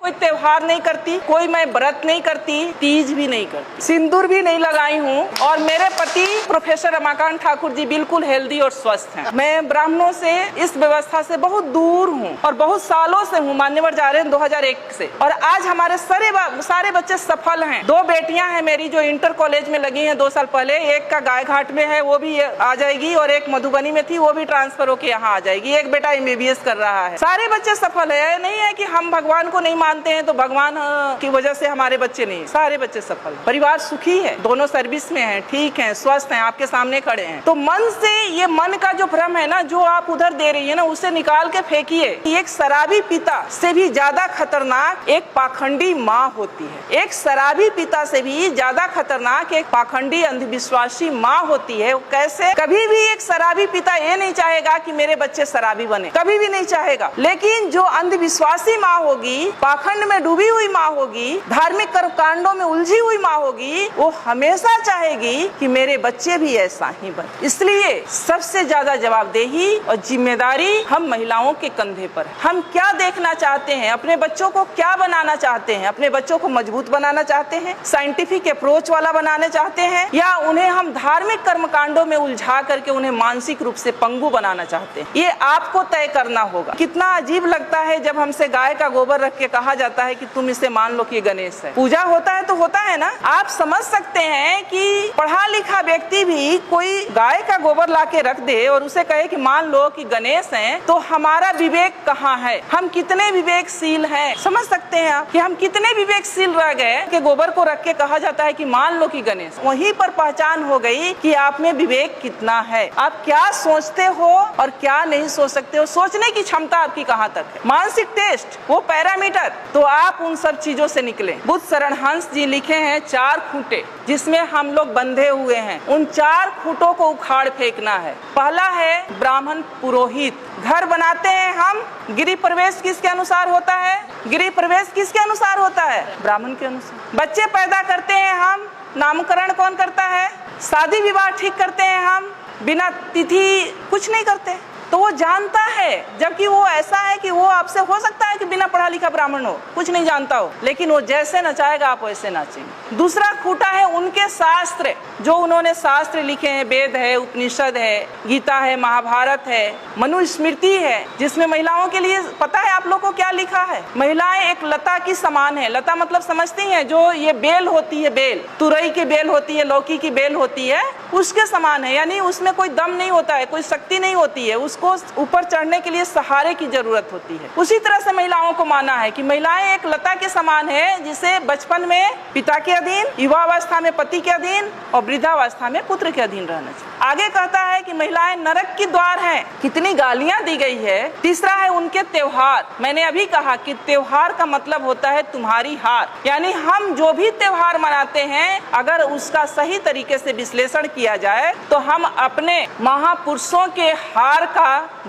कोई त्योहार नहीं करती, कोई मैं व्रत नहीं करती, तीज भी नहीं करती, सिंदूर भी नहीं लगाई हूँ। और मेरे पति प्रोफेसर रमाकांत ठाकुर जी बिल्कुल हेल्दी और स्वस्थ हैं। मैं ब्राह्मणों से, इस व्यवस्था से बहुत दूर हूँ और बहुत सालों से हूँ, मान्यवर जा रहे हैं 2001 से। और आज हमारे सारे बच्चे सफल हैं। 2 बेटियां हैं मेरी जो इंटर कॉलेज में लगी हैं 2 साल पहले। एक का गायघाट में है, वो भी आ जाएगी, और एक मधुबनी में थी, वो भी ट्रांसफर होके यहाँ आ जाएगी। एक बेटा MBBS कर रहा है। सारे बच्चे सफल है। नहीं है कि हम भगवान को नहीं मानते हैं तो भगवान की वजह से हमारे बच्चे नहीं, सारे बच्चे सफल। परिवार सुखी है, दोनों सर्विस में हैं, ठीक हैं, स्वस्थ हैं, आपके सामने खड़े हैं। तो मन से, ये मन का जो भ्रम है ना, जो आप उधर दे रही है ना, उसे निकाल के फेंकिए। एक शराबी पिता से भी ज्यादा खतरनाक एक पाखंडी माँ होती है। एक शराबी पिता से भी ज्यादा खतरनाक एक पाखंडी अंधविश्वासी माँ होती है। कैसे? कभी भी एक शराबी पिता ये नहीं चाहेगा कि मेरे बच्चे शराबी बने, कभी भी नहीं चाहेगा। लेकिन जो अंधविश्वासी माँ होगी, पाखंड में डूबी हुई माँ होगी, धार्मिक कर्मकांडों में उलझी हुई माँ होगी, वो हमेशा चाहेगी कि मेरे बच्चे भी ऐसा ही बने। इसलिए सबसे ज्यादा जवाबदेही और जिम्मेदारी हम महिलाओं के कंधे पर है। हम क्या देखना चाहते हैं, अपने बच्चों को क्या बनाना चाहते हैं? अपने बच्चों को मजबूत बनाना चाहते हैं, साइंटिफिक अप्रोच वाला बनाना चाहते हैं, या उन्हें हम धार्मिक कर्मकांडों में उलझा करके उन्हें मानसिक रूप से पंगु बनाना चाहते हैं? ये आपको तय करना होगा। कितना अजीब लगता है जब हमसे गाय का गोबर रख के कहा जाता है कि तुम इसे मान लो कि गणेश है। पूजा होता है तो होता है ना। आप समझ सकते हैं कि पढ़ा लिखा व्यक्ति भी कोई गाय का गोबर ला के रख दे और उसे कहे कि मान लो कि गणेश हैं, तो हमारा विवेक कहाँ है? हम कितने विवेकशील हैं? समझ सकते हैं आप कि हम कितने विवेकशील रह गए कि गोबर को रख के कहा जाता है कि मान लो कि गणेश। वहीं पर पहचान हो गई कि आप में विवेक कितना है, आप क्या सोचते हो और क्या नहीं सोच सकते हो, सोचने की क्षमता आपकी कहाँ तक है। मानसिक टेस्ट, वो पैरामीटर, तो आप उन सब चीजों से निकले। बुद्ध शरण हंस जी लिखे हैं 4 खूंटे जिसमें हम लोग बंधे हुए हैं। उन 4 खूंटों को उखाड़ फेंकना है। पहला है ब्राह्मण पुरोहित। घर बनाते हैं हम, गृह प्रवेश किसके अनुसार होता है? गृह प्रवेश किसके अनुसार होता है? ब्राह्मण के अनुसार। बच्चे पैदा करते हैं हम, नामकरण कौन करता है? शादी विवाह ठीक करते हैं हम, बिना तिथि कुछ नहीं करते। तो वो जानता है, जबकि वो ऐसा है कि वो आपसे हो सकता है कि बिना पढ़ा लिखा ब्राह्मण हो, कुछ नहीं जानता हो, लेकिन वो जैसे नचाएगा आप वैसे नाचेंगे। दूसरा खूंटा है उनके शास्त्र, जो उन्होंने शास्त्र लिखे हैं। वेद है, उपनिषद है, गीता है, महाभारत है, मनुस्मृति है, जिसमें महिलाओं के लिए पता है आप लोग को क्या लिखा है? महिलाएं एक लता की समान है। लता मतलब समझती हैं, जो ये बेल होती है, बेल, तुरई की बेल होती है, लौकी की बेल होती है, उसके समान है। यानी उसमें कोई दम नहीं होता है, कोई शक्ति नहीं होती है, उसको ऊपर चढ़ने के लिए सहारे की जरूरत होती है। उसी तरह से महिलाओं को माना है कि महिलाएं एक लता के समान है, जिसे बचपन में पिता के अधीन, युवावस्था में पति के अधीन और वृद्धावस्था में पुत्र के अधीन रहना चाहिए। आगे कहता है कि महिलाएं नरक की द्वार हैं। कितनी गालियां दी गई है। तीसरा है उनके त्योहार। मैंने अभी कहा कि त्योहार का मतलब होता है तुम्हारी हार, यानी हम जो भी त्योहार मनाते हैं, अगर उसका सही तरीके से विश्लेषण किया जाए तो हम अपने महापुरुषों के हार का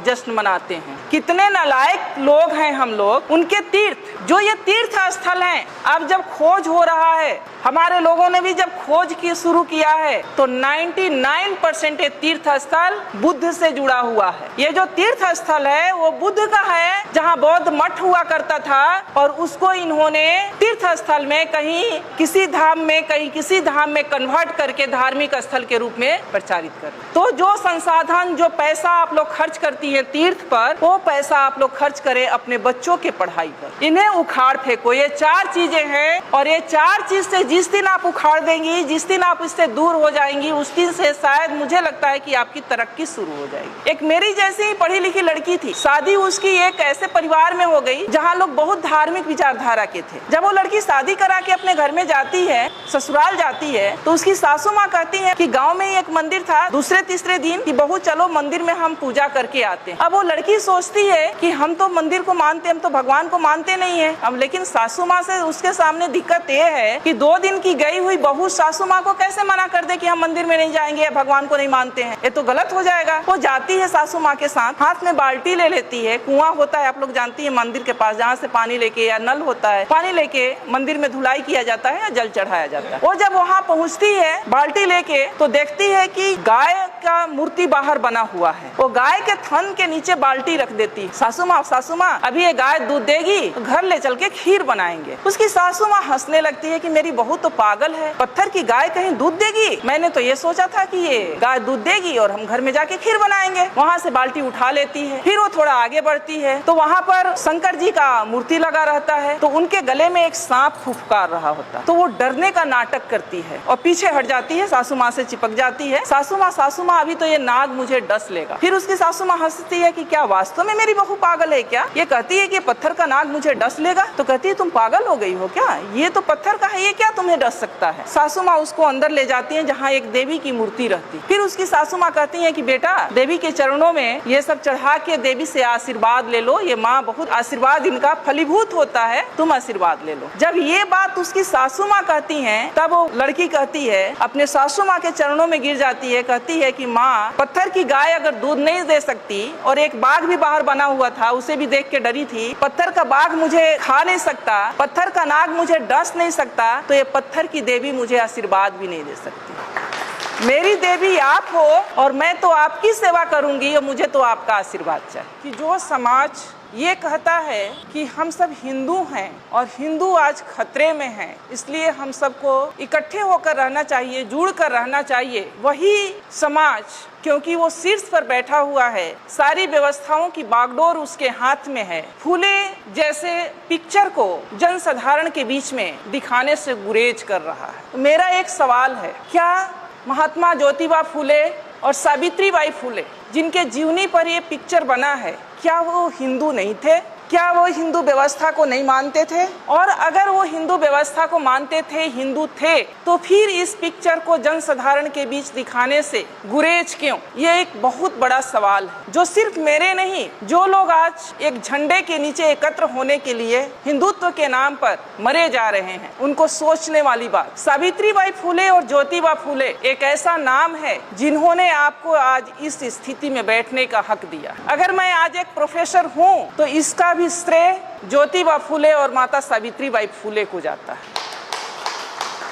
जश्न मनाते हैं। कितने नालायक लोग हैं हम लोग। उनके तीर्थ, जो ये तीर्थ स्थल हैं, अब जब खोज हो रहा है, हमारे लोगों ने भी जब खोज की शुरू किया है, तो 99% ये तीर्थ स्थल बुद्ध से जुड़ा हुआ है। ये जो तीर्थ स्थल है वो बुद्ध का है, जहाँ बौद्ध मठ हुआ करता था, और उसको इन्होंने तीर्थ स्थल में कहीं किसी धाम में, कहीं किसी धाम में कन्वर्ट करके धार्मिक स्थल के रूप में प्रचारित कर। तो जो संसाधन, जो पैसा आप लोग खर्च करती है तीर्थ पर, वो पैसा आप लोग खर्च करें अपने बच्चों के पढ़ाई पर। इन्हें उखाड़ फेंको। ये 4 चीजें हैं, और ये 4 चीज से जिस दिन आप उखाड़ देंगी, जिस दिन आप इससे दूर हो जाएंगी, उस दिन से शायद मुझे लगता है कि आपकी तरक्की शुरू हो जाएगी। एक मेरी जैसी ही पढ़ी लिखी लड़की थी, शादी उसकी एक ऐसे परिवार में हो गई जहाँ लोग बहुत धार्मिक विचारधारा के थे। जब वो लड़की शादी करा के अपने घर में जाती है, ससुराल जाती है, तो उसकी सासू माँ कहती है कि गाँव में ही एक मंदिर था, दूसरे तीसरे दिन कि बहू चलो मंदिर में हम पूजा करके आते हैं। अब वो लड़की सोचती है कि हम तो मंदिर को मानते, हम तो भगवान को मानते नहीं है। अब लेकिन सासू माँ से उसके सामने दिक्कत ये है कि 2 दिन की गई हुई बहू सासू माँ को कैसे मना कर दे कि हम मंदिर में नहीं जाएंगे या भगवान को नहीं मानते हैं, ये तो गलत हो जाएगा। वो जाती है सासू माँ के साथ, हाथ में बाल्टी ले लेती है, कुआं होता है आप लोग जानती है मंदिर के पास, जहाँ से पानी लेके या नल होता है, पानी लेके मंदिर में धुलाई किया जाता है या जल चढ़ाया जाता है। वो जब वहाँ पहुँचती है बाल्टी लेके तो देखती है कि गाय का मूर्ति बाहर बना हुआ है। वो गाय के थन के नीचे बाल्टी रख देती है। सासू माँ अभी ये गाय दूध देगी तो घर ले चल के खीर बनाएंगे। उसकी सासू माँ हंसने लगती है कि मेरी बहू तो पागल है, पत्थर की गाय कहीं दूध देगी, मैंने तो ये सोचा था कि ये गाय दूध देगी और हम घर में जाके खीर बनाएंगे। वहाँ से बाल्टी उठा लेती है। फिर वो थोड़ा आगे बढ़ती है तो वहाँ पर शंकर जी का मूर्ति लगा रहता है, तो उनके गले में एक सांप फुफकार रहा होता है, तो वो डरने का नाटक करती है और पीछे हट जाती है, सासू माँ से चिपक जाती है। सासू माँ अभी तो ये नाग मुझे डस लेगा। फिर उसकी सासू माँ हंसती है कि क्या वास्तव में मेरी बहू पागल है क्या? ये कहती है कि पत्थर का नाग मुझे डस लेगा, तो कहती है तुम पागल हो गई हो क्या, ये तो पत्थर का है, ये क्या तुम्हें डस सकता है? सासू माँ उसको अंदर ले जाती है जहाँ एक देवी की मूर्ति रहती। फिर उसकी सासू माँ कहती है कि बेटा देवी के चरणों में ये सब चढ़ा के देवी से आशीर्वाद ले लो, ये माँ बहुत आशीर्वाद इनका फलीभूत होता है, तुम आशीर्वाद ले लो। जब ये बात उसकी सासू माँ कहती है तब वो लड़की कहती है, अपने सासू माँ के चरणों में गिर जाती है, कहती है कि माँ पत्थर की गाय अगर दूध नहीं दे सकती और एक बाघ भी बाहर बना हुआ था उसे भी देख के डरी थी, पत्थर का बाघ मुझे खा नहीं सकता, पत्थर का नाग मुझे डस नहीं सकता, तो ये पत्थर की देवी मुझे आशीर्वाद भी नहीं दे सकती। मेरी देवी आप हो और मैं तो आपकी सेवा करूंगी और मुझे तो आपका आशीर्वाद चाहिए। कि जो समाज ये कहता है कि हम सब हिंदू हैं और हिंदू आज खतरे में हैं, इसलिए हम सबको इकट्ठे होकर रहना चाहिए, जुड़ कर रहना चाहिए, वही समाज क्योंकि वो शीर्ष पर बैठा हुआ है, सारी व्यवस्थाओं की बागडोर उसके हाथ में है, फूले जैसे पिक्चर को जनसाधारण के बीच में दिखाने से गुरेज कर रहा है। मेरा एक सवाल है, क्या महात्मा ज्योतिबा फूले और सावित्री बाई फूले जिनके जीवनी पर ये पिक्चर बना है, क्या वो हिंदू नहीं थे? क्या वो हिंदू व्यवस्था को नहीं मानते थे? और अगर वो हिंदू व्यवस्था को मानते थे, हिंदू थे, तो फिर इस पिक्चर को जनसाधारण के बीच दिखाने से गुरेज क्यों? ये एक बहुत बड़ा सवाल है जो सिर्फ मेरे नहीं, जो लोग आज एक झंडे के नीचे एकत्र होने के लिए हिंदुत्व के नाम पर मरे जा रहे हैं, उनको सोचने वाली बात। सावित्री बाई फूले और ज्योतिबा फूले एक ऐसा नाम है जिन्होंने आपको आज इस स्थिति में बैठने का हक दिया। अगर मैं आज एक प्रोफेसर हूँ तो इसका भी श्रेय ज्योतिबा फूले और माता सावित्री बाई फूले को जाता है,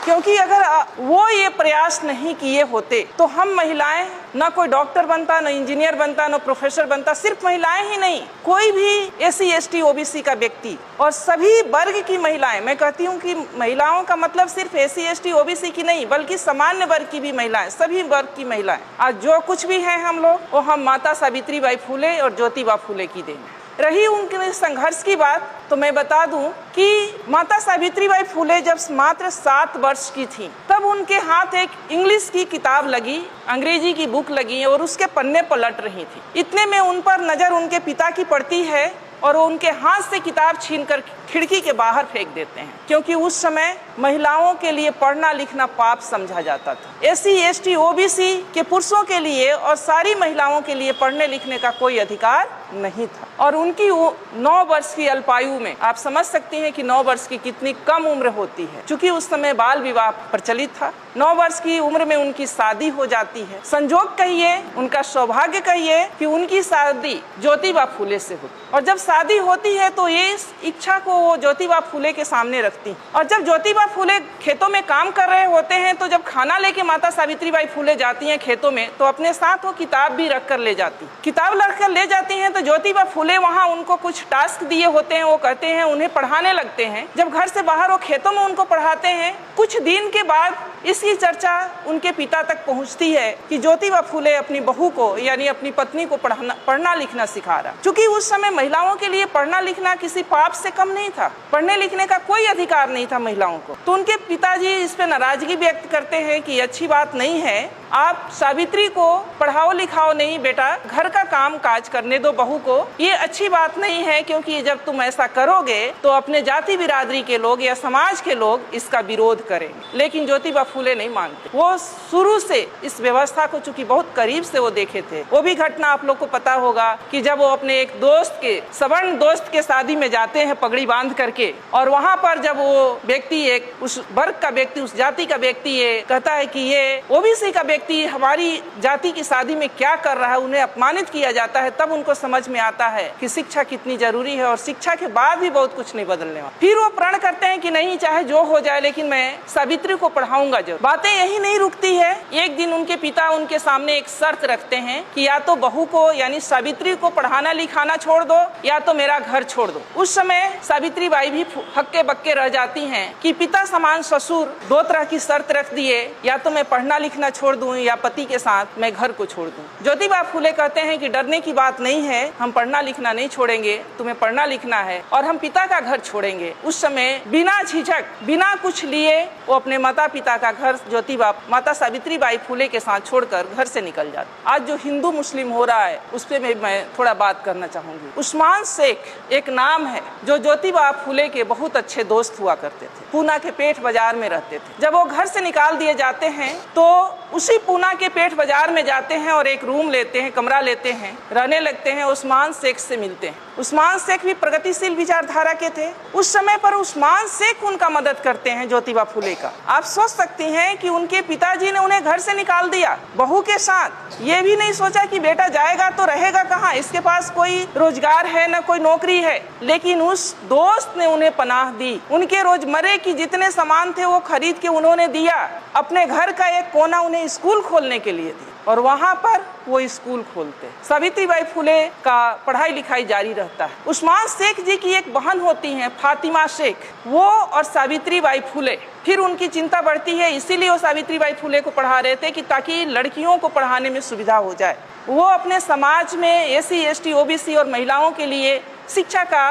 क्योंकि अगर वो ये प्रयास नहीं किए होते तो हम महिलाएं ना कोई डॉक्टर बनता, ना इंजीनियर बनता, ना प्रोफेसर बनता। सिर्फ महिलाएं ही नहीं, कोई भी SC ST OBC का व्यक्ति और सभी वर्ग की महिलाएं, मैं कहती हूँ कि महिलाओं का मतलब सिर्फ SC ST OBC की नहीं बल्कि सामान्य वर्ग की भी महिलाएं, सभी वर्ग की महिलाएं, आज जो कुछ भी हैं हम लोग, वो हम माता सावित्री बाई फूले और ज्योतिबा फूले की देन। रही उनके संघर्ष की बात तो मैं बता दूं कि माता सावित्री बाई फूले जब मात्र 7 वर्ष की थी तब उनके हाथ एक इंग्लिश की किताब लगी, अंग्रेजी की बुक लगी और उसके पन्ने पलट रही थी। इतने में उन पर नजर उनके पिता की पड़ती है और वो उनके हाथ से किताब छीनकर खिड़की के बाहर फेंक देते हैं, क्योंकि उस समय महिलाओं के लिए पढ़ना लिखना पाप समझा जाता था। SC ST OBC के पुरुषों के लिए और सारी महिलाओं के लिए पढ़ने लिखने का कोई अधिकार नहीं था। और उनकी 9 वर्ष की अल्पायु में आप समझ सकती हैं कि 9 वर्ष की कितनी कम उम्र होती है, क्योंकि उस समय बाल विवाह प्रचलित था। 9 वर्ष की उम्र में उनकी शादी हो जाती है। संजोग कहिए, उनका सौभाग्य कहिए कि उनकी शादी ज्योतिबा फूले से हुई। और जब शादी होती है तो ये इस इच्छा को वो ज्योतिबा फूले के सामने रखती। और जब ज्योतिबा फूले खेतों में काम कर रहे होते हैं तो जब खाना लेके माता सावित्री बाई फूले जाती हैं खेतों में तो अपने साथ वो किताब भी रख कर ले जाती। किताब रख कर ले जाती हैं तो ज्योतिबा फूले वहाँ उनको कुछ टास्क दिए होते हैं, वो कहते हैं उन्हें पढ़ाने लगते हैं। जब घर से बाहर वो खेतों में उनको पढ़ाते हैं, कुछ दिन के बाद इसकी चर्चा उनके पिता तक पहुंचती है कि ज्योतिबा फूले अपनी बहू को यानी अपनी पत्नी को पढ़ना लिखना सिखा रहा। क्योंकि उस समय महिलाओं के लिए पढ़ना लिखना किसी पाप से कम नहीं था, पढ़ने लिखने का कोई अधिकार नहीं था महिलाओं को। तो उनके पिताजी इस पे नाराजगी व्यक्त करते हैं कि अच्छी बात नहीं है, आप सावित्री को पढ़ाओ लिखाओ नहीं बेटा, घर का काम काज करने दो बहू को, ये अच्छी बात नहीं है, क्योंकि जब तुम ऐसा करोगे तो अपने जाति बिरादरी के लोग या समाज के लोग इसका विरोध करेंगे। लेकिन ज्योतिबा फूले नहीं मानते। वो शुरू से इस व्यवस्था को चूंकि बहुत करीब से वो देखे थे। वो भी घटना आप लोग को पता होगा कि जब वो अपने एक दोस्त के सवर्ण दोस्त के शादी में जाते हैं पगड़ी बांध करके, और वहाँ पर जब वो व्यक्ति एक उस वर्ग का व्यक्ति, उस जाति का व्यक्ति ये कहता है कि ये ओबीसी का व्यक्ति हमारी जाति की शादी में क्या कर रहा है, उन्हें अपमानित किया जाता है, तब उनको समझ में आता है कि शिक्षा कितनी जरूरी है और शिक्षा के बाद भी बहुत कुछ नहीं बदलने वाला। फिर वो प्रण करते हैं कि नहीं, चाहे जो हो जाए लेकिन मैं सावित्री को पढ़ाऊंगा जरूर। बातें यही नहीं रुकती है। एक दिन उनके पिता उनके सामने एक शर्त रखते हैं कि या तो बहू को यानी सावित्री को पढ़ाना लिखाना छोड़ दो या तो मेरा घर छोड़ दो। उस समय सावित्री बाई भी हक्के बक्के रह जाती हैं कि पिता समान ससुर दो तरह की शर्त रख दिए, या तो मैं पढ़ना लिखना छोड़ दूं या पति के साथ मैं घर को छोड़ दूं। ज्योतिबा फूले कहते हैं कि डरने की बात नहीं है, हम पढ़ना लिखना नहीं छोड़ेंगे, तुम्हें पढ़ना लिखना है और हम पिता का घर छोड़ेंगे। उस समय बिना झिझक बिना कुछ लिए वो अपने माता पिता का घर ज्योतिबा माता सावित्री बाई फूले के साथ छोड़कर घर से निकल जाते। आज जो हिंदू मुस्लिम हो रहा है उस पे मैं थोड़ा बात करना चाहूंगी। उस्मान शेख एक नाम है जो ज्योतिबा फूले के बहुत अच्छे दोस्त हुआ करते थे, पूना के पेठ बाजार में रहते थे। जब वो घर से निकाल दिए जाते हैं तो उसी पूना के पेठ बाजार में जाते हैं और एक रूम लेते हैं, कमरा लेते हैं, रहने लगते हैं। उस्मान शेख से मिलते हैं। उस्मान शेख भी प्रगतिशील विचारधारा के थे। उस समय पर उस्मान शेख उनका मदद करते हैं ज्योतिबा फूले का। आप सोच सकती हैं कि उनके पिताजी ने उन्हें घर से निकाल दिया बहू के साथ, ये भी नहीं सोचा कि बेटा जाएगा तो रहेगा कहाँ, इसके पास कोई रोजगार है न कोई नौकरी है, लेकिन उस दोस्त ने उन्हें पनाह दी। उनके रोजमर्रे की जितने सामान थे वो खरीद के उन्होंने दिया। अपने घर का एक कोना उन्हें स्कूल खोलने के लिए दी और वहाँ पर वो स्कूल खोलते। सावित्रीबाई फूले का पढ़ाई लिखाई जारी रहता है। उस्मान शेख जी की एक बहन होती हैं फातिमा शेख, वो और सावित्रीबाई फूले, फिर उनकी चिंता बढ़ती है, इसीलिए वो सावित्रीबाई फूले को पढ़ा रहे थे कि ताकि लड़कियों को पढ़ाने में सुविधा हो जाए। वो अपने समाज में SC ST OBC और महिलाओं के लिए शिक्षा का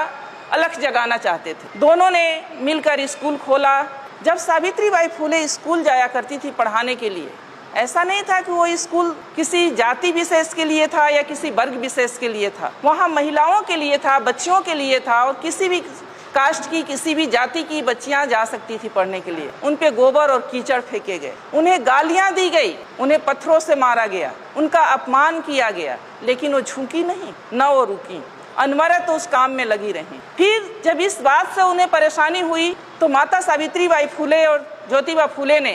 अलख जगाना चाहते थे। दोनों ने मिलकर स्कूल खोला। जब सावित्रीबाई फूले स्कूल जाया करती थी पढ़ाने के लिए, ऐसा नहीं था कि वो स्कूल किसी जाति विशेष के लिए था या किसी वर्ग विशेष के लिए था। वहाँ महिलाओं के लिए था, बच्चियों के लिए था, और किसी भी कास्ट की किसी भी जाति की बच्चियां जा सकती थी पढ़ने के लिए। उन पे गोबर और कीचड़ फेंके गए, उन्हें गालियां दी गई, उन्हें पत्थरों से मारा गया, उनका अपमान किया गया, लेकिन वो झुकी नहीं, न वो रुकी, अनवरत उस काम में लगी रही। फिर जब इस बात से उन्हें परेशानी हुई तो माता सावित्रीबाई फूले और ज्योतिबा फूले ने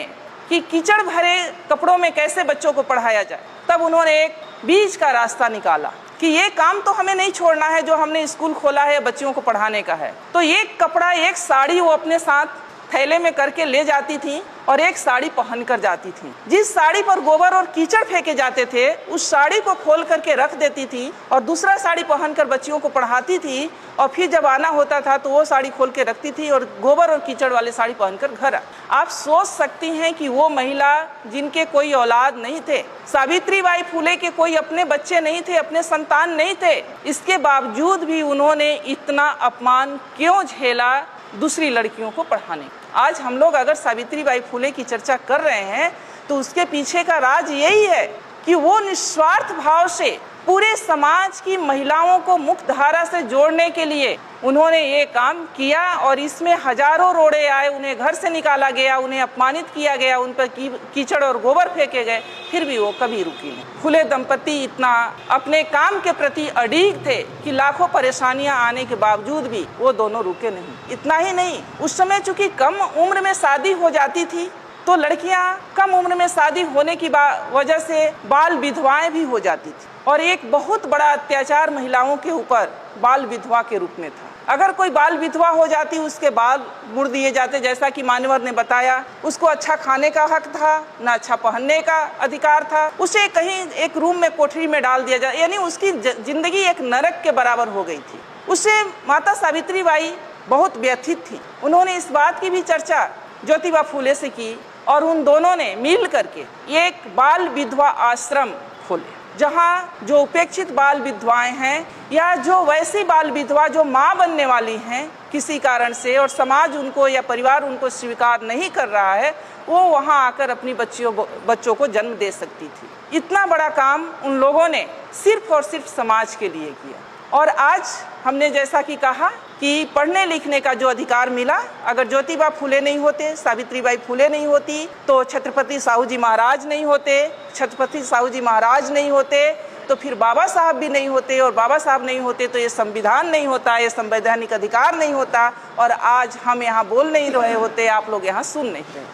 कि कीचड़ भरे कपड़ों में कैसे बच्चों को पढ़ाया जाए, तब उन्होंने एक बीच का रास्ता निकाला कि ये काम तो हमें नहीं छोड़ना है जो हमने स्कूल खोला है बच्चियों को पढ़ाने का है। तो एक कपड़ा, एक साड़ी वो अपने साथ थैले में करके ले जाती थी और एक साड़ी पहन कर जाती थी। जिस साड़ी पर गोबर और कीचड़ फेंके जाते थे उस साड़ी को खोल करके रख देती थी और दूसरा साड़ी पहनकर बच्चियों को पढ़ाती थी, और फिर जब आना होता था तो वो साड़ी खोल के रखती थी और गोबर और कीचड़ वाले साड़ी पहनकर घर आ। आप सोच सकती हैं कि वो महिला जिनके कोई औलाद नहीं थे, सावित्रीबाई फूले के कोई अपने बच्चे नहीं थे, अपने संतान नहीं थे, इसके बावजूद भी उन्होंने इतना अपमान क्यों झेला दूसरी लड़कियों को पढ़ाने। आज हम लोग अगर सावित्रीबाई फूले की चर्चा कर रहे हैं तो उसके पीछे का राज यही है कि वो निस्वार्थ भाव से पूरे समाज की महिलाओं को मुख्य धारा से जोड़ने के लिए उन्होंने ये काम किया, और इसमें हजारों रोड़े आए, उन्हें घर से निकाला गया, उन्हें अपमानित किया गया, उन पर कीचड़ और गोबर फेंके गए, फिर भी वो कभी रुकी नहीं। फूले दंपति इतना अपने काम के प्रति अड़िग थे कि लाखों परेशानियां आने के बावजूद भी वो दोनों रुके नहीं। इतना ही नहीं, उस समय चूंकि कम उम्र में शादी हो जाती थी तो लड़कियां कम उम्र में शादी होने की वजह से बाल विधवाएं भी हो जाती थी, और एक बहुत बड़ा अत्याचार महिलाओं के ऊपर बाल विधवा के रूप में था। अगर कोई बाल विधवा हो जाती उसके बाल मुड़ दिए जाते, जैसा कि मान्यवर ने बताया। उसको अच्छा खाने का हक था, ना अच्छा पहनने का अधिकार था, उसे कहीं एक रूम में कोठरी में डाल दिया जाए, यानी उसकी जिंदगी एक नरक के बराबर हो गई थी। उससे माता सावित्रीबाई बहुत व्यथित थी। उन्होंने इस बात की भी चर्चा ज्योतिबा फूले से की और उन दोनों ने मिल करके एक बाल विधवा आश्रम खोले, जहाँ जो उपेक्षित बाल विधवाएं हैं या जो वैसी बाल विधवा जो माँ बनने वाली हैं किसी कारण से और समाज उनको या परिवार उनको स्वीकार नहीं कर रहा है, वो वहाँ आकर अपनी बच्चों को जन्म दे सकती थी। इतना बड़ा काम उन लोगों ने सिर्फ और सिर्फ समाज के लिए किया। और आज हमने जैसा कि कहा कि पढ़ने लिखने का जो अधिकार मिला, अगर ज्योतिबा फूले नहीं होते, सावित्रीबाई फूले नहीं होती, तो छत्रपति साहू जी महाराज नहीं होते, छत्रपति साहू जी महाराज नहीं होते, तो फिर बाबा साहब भी नहीं होते, और बाबा साहब नहीं होते तो ये संविधान नहीं होता, ये संवैधानिक अधिकार नहीं होता, और आज हम यहाँ बोल नहीं रहे होते, आप लोग यहाँ सुन नहीं रहे।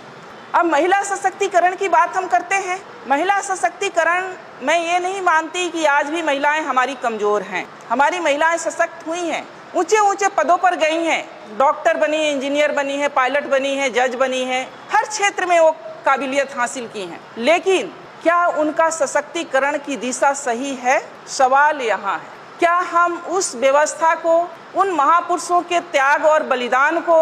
अब महिला सशक्तिकरण की बात हम करते हैं। महिला सशक्तिकरण, मैं ये नहीं मानती कि आज भी महिलाएं हमारी कमज़ोर हैं। हमारी महिलाएं सशक्त हुई हैं, ऊंचे ऊंचे पदों पर गई हैं, डॉक्टर बनी है, इंजीनियर बनी है, पायलट बनी है, जज बनी है, हर क्षेत्र में वो काबिलियत हासिल की हैं। लेकिन क्या उनका सशक्तिकरण की दिशा सही है? सवाल यहाँ है, क्या हम उस व्यवस्था को, उन महापुरुषों के त्याग और बलिदान को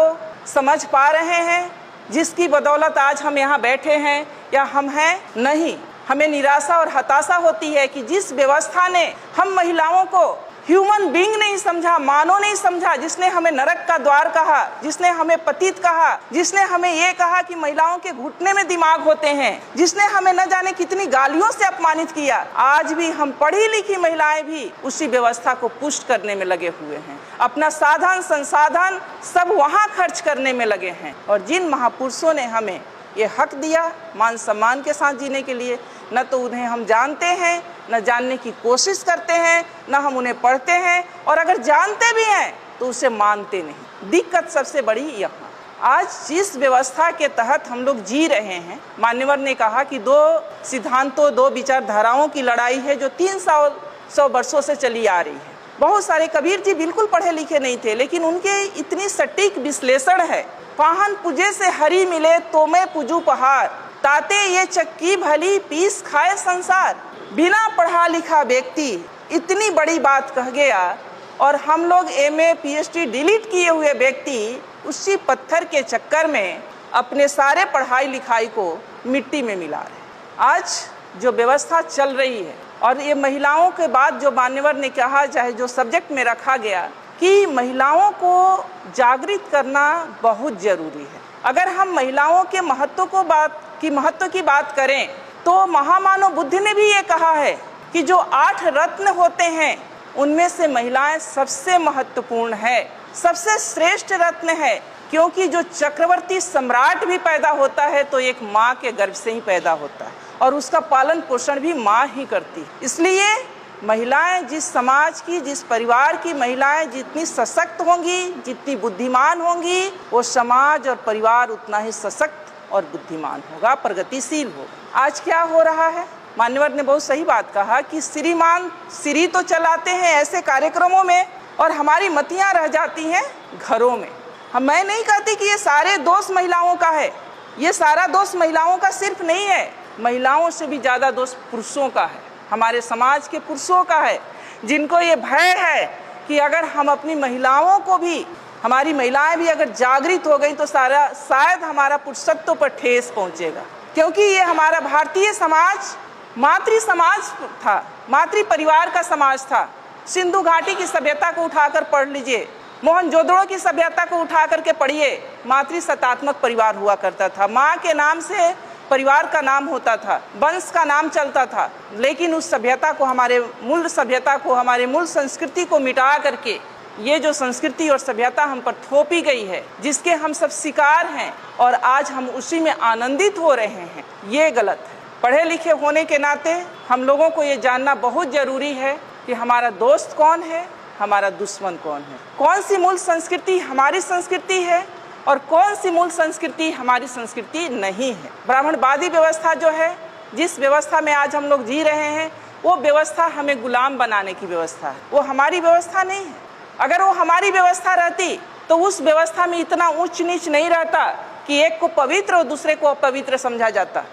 समझ पा रहे हैं जिसकी बदौलत आज हम यहाँ बैठे हैं, या हम हैं? नहीं। हमें निराशा और हताशा होती है कि जिस व्यवस्था ने हम महिलाओं को ह्यूमन बीइंग नहीं समझा, मानव नहीं समझा, जिसने हमें नरक का द्वार कहा, जिसने हमें पतित कहा, जिसने हमें ये कहा कि महिलाओं के घुटने में दिमाग होते हैं, जिसने हमें न जाने कितनी गालियों से अपमानित किया, आज भी हम पढ़ी लिखी महिलाएं भी उसी व्यवस्था को पुष्ट करने में लगे हुए हैं। अपना साधन संसाधन सब वहाँ खर्च करने में लगे हैं। और जिन महापुरुषों ने हमें ये हक दिया मान सम्मान के साथ जीने के लिए, न तो उन्हें हम जानते हैं, न जानने की कोशिश करते हैं, न हम उन्हें पढ़ते हैं, और अगर जानते भी हैं तो उसे मानते नहीं। दिक्कत सबसे बड़ी यहाँ, आज जिस व्यवस्था के तहत हम लोग जी रहे हैं, मान्यवर ने कहा कि दो सिद्धांतों, दो विचारधाराओं की लड़ाई है जो 300 वर्षों से चली आ रही है। बहुत सारे, कबीर जी बिल्कुल पढ़े लिखे नहीं थे, लेकिन उनके इतनी सटीक विश्लेषण है। पाहन पूजे से हरि मिले तो मैं पूजू पहाड़, ताते ये चक्की भली पीस खाए संसार। बिना पढ़ा लिखा व्यक्ति इतनी बड़ी बात कह गया, और हम लोग MA PhD डिलीट किए हुए व्यक्ति उसी पत्थर के चक्कर में अपने सारे पढ़ाई लिखाई को मिट्टी में मिला रहे। आज जो व्यवस्था चल रही है, और ये महिलाओं के बाद जो मान्यवर ने कहा, चाहे जो सब्जेक्ट में रखा गया कि महिलाओं को जागृत करना बहुत ज़रूरी है। अगर हम महिलाओं के महत्व की बात करें तो महामानव बुद्ध ने भी ये कहा है कि जो 8 रत्न होते हैं उनमें से महिलाएं सबसे महत्वपूर्ण है, सबसे श्रेष्ठ रत्न है। क्योंकि जो चक्रवर्ती सम्राट भी पैदा होता है तो एक माँ के गर्भ से ही पैदा होता है, और उसका पालन पोषण भी माँ ही करती है। इसलिए महिलाएं, जिस समाज की, जिस परिवार की महिलाएं जितनी सशक्त होंगी, जितनी बुद्धिमान होंगी, वो समाज और परिवार उतना ही सशक्त और बुद्धिमान होगा, प्रगतिशील होगा। आज क्या हो रहा है? मान्यवर ने बहुत सही बात कहा कि श्रीमान श्री तो चलाते हैं ऐसे कार्यक्रमों में, और हमारी मतियां रह जाती हैं घरों में। मैं नहीं कहती कि ये सारे दोष महिलाओं का है, ये सारा दोष महिलाओं का सिर्फ नहीं है, महिलाओं से भी ज़्यादा दोष पुरुषों का है, हमारे समाज के पुरुषों का है, जिनको ये भय है कि अगर हम अपनी महिलाओं को भी, हमारी महिलाएं भी अगर जागृत हो गई तो शायद हमारा पुरुषत्व पर ठेस पहुंचेगा। क्योंकि ये हमारा भारतीय समाज मातृ समाज था, मातृ परिवार का समाज था। सिंधु घाटी की सभ्यता को उठाकर पढ़ लीजिए, मोहनजोदड़ो की सभ्यता को उठा करके पढ़िए, मातृ सत्तात्मक परिवार हुआ करता था। माँ के नाम से परिवार का नाम होता था, वंश का नाम चलता था। लेकिन उस सभ्यता को, हमारे मूल सभ्यता को, हमारे मूल संस्कृति को मिटा करके ये जो संस्कृति और सभ्यता हम पर थोपी गई है, जिसके हम सब शिकार हैं, और आज हम उसी में आनंदित हो रहे हैं, ये गलत है। पढ़े लिखे होने के नाते हम लोगों को ये जानना बहुत ज़रूरी है कि हमारा दोस्त कौन है, हमारा दुश्मन कौन है, कौन सी मूल संस्कृति हमारी संस्कृति है और कौन सी मूल संस्कृति हमारी संस्कृति नहीं है। ब्राह्मणवादी व्यवस्था जो है, जिस व्यवस्था में आज हम लोग जी रहे हैं, वो व्यवस्था हमें गुलाम बनाने की व्यवस्था है, वो हमारी व्यवस्था नहीं है। अगर वो हमारी व्यवस्था रहती तो उस व्यवस्था में इतना ऊंच नीच नहीं रहता कि एक को पवित्र और दूसरे को अपवित्र समझा जाता।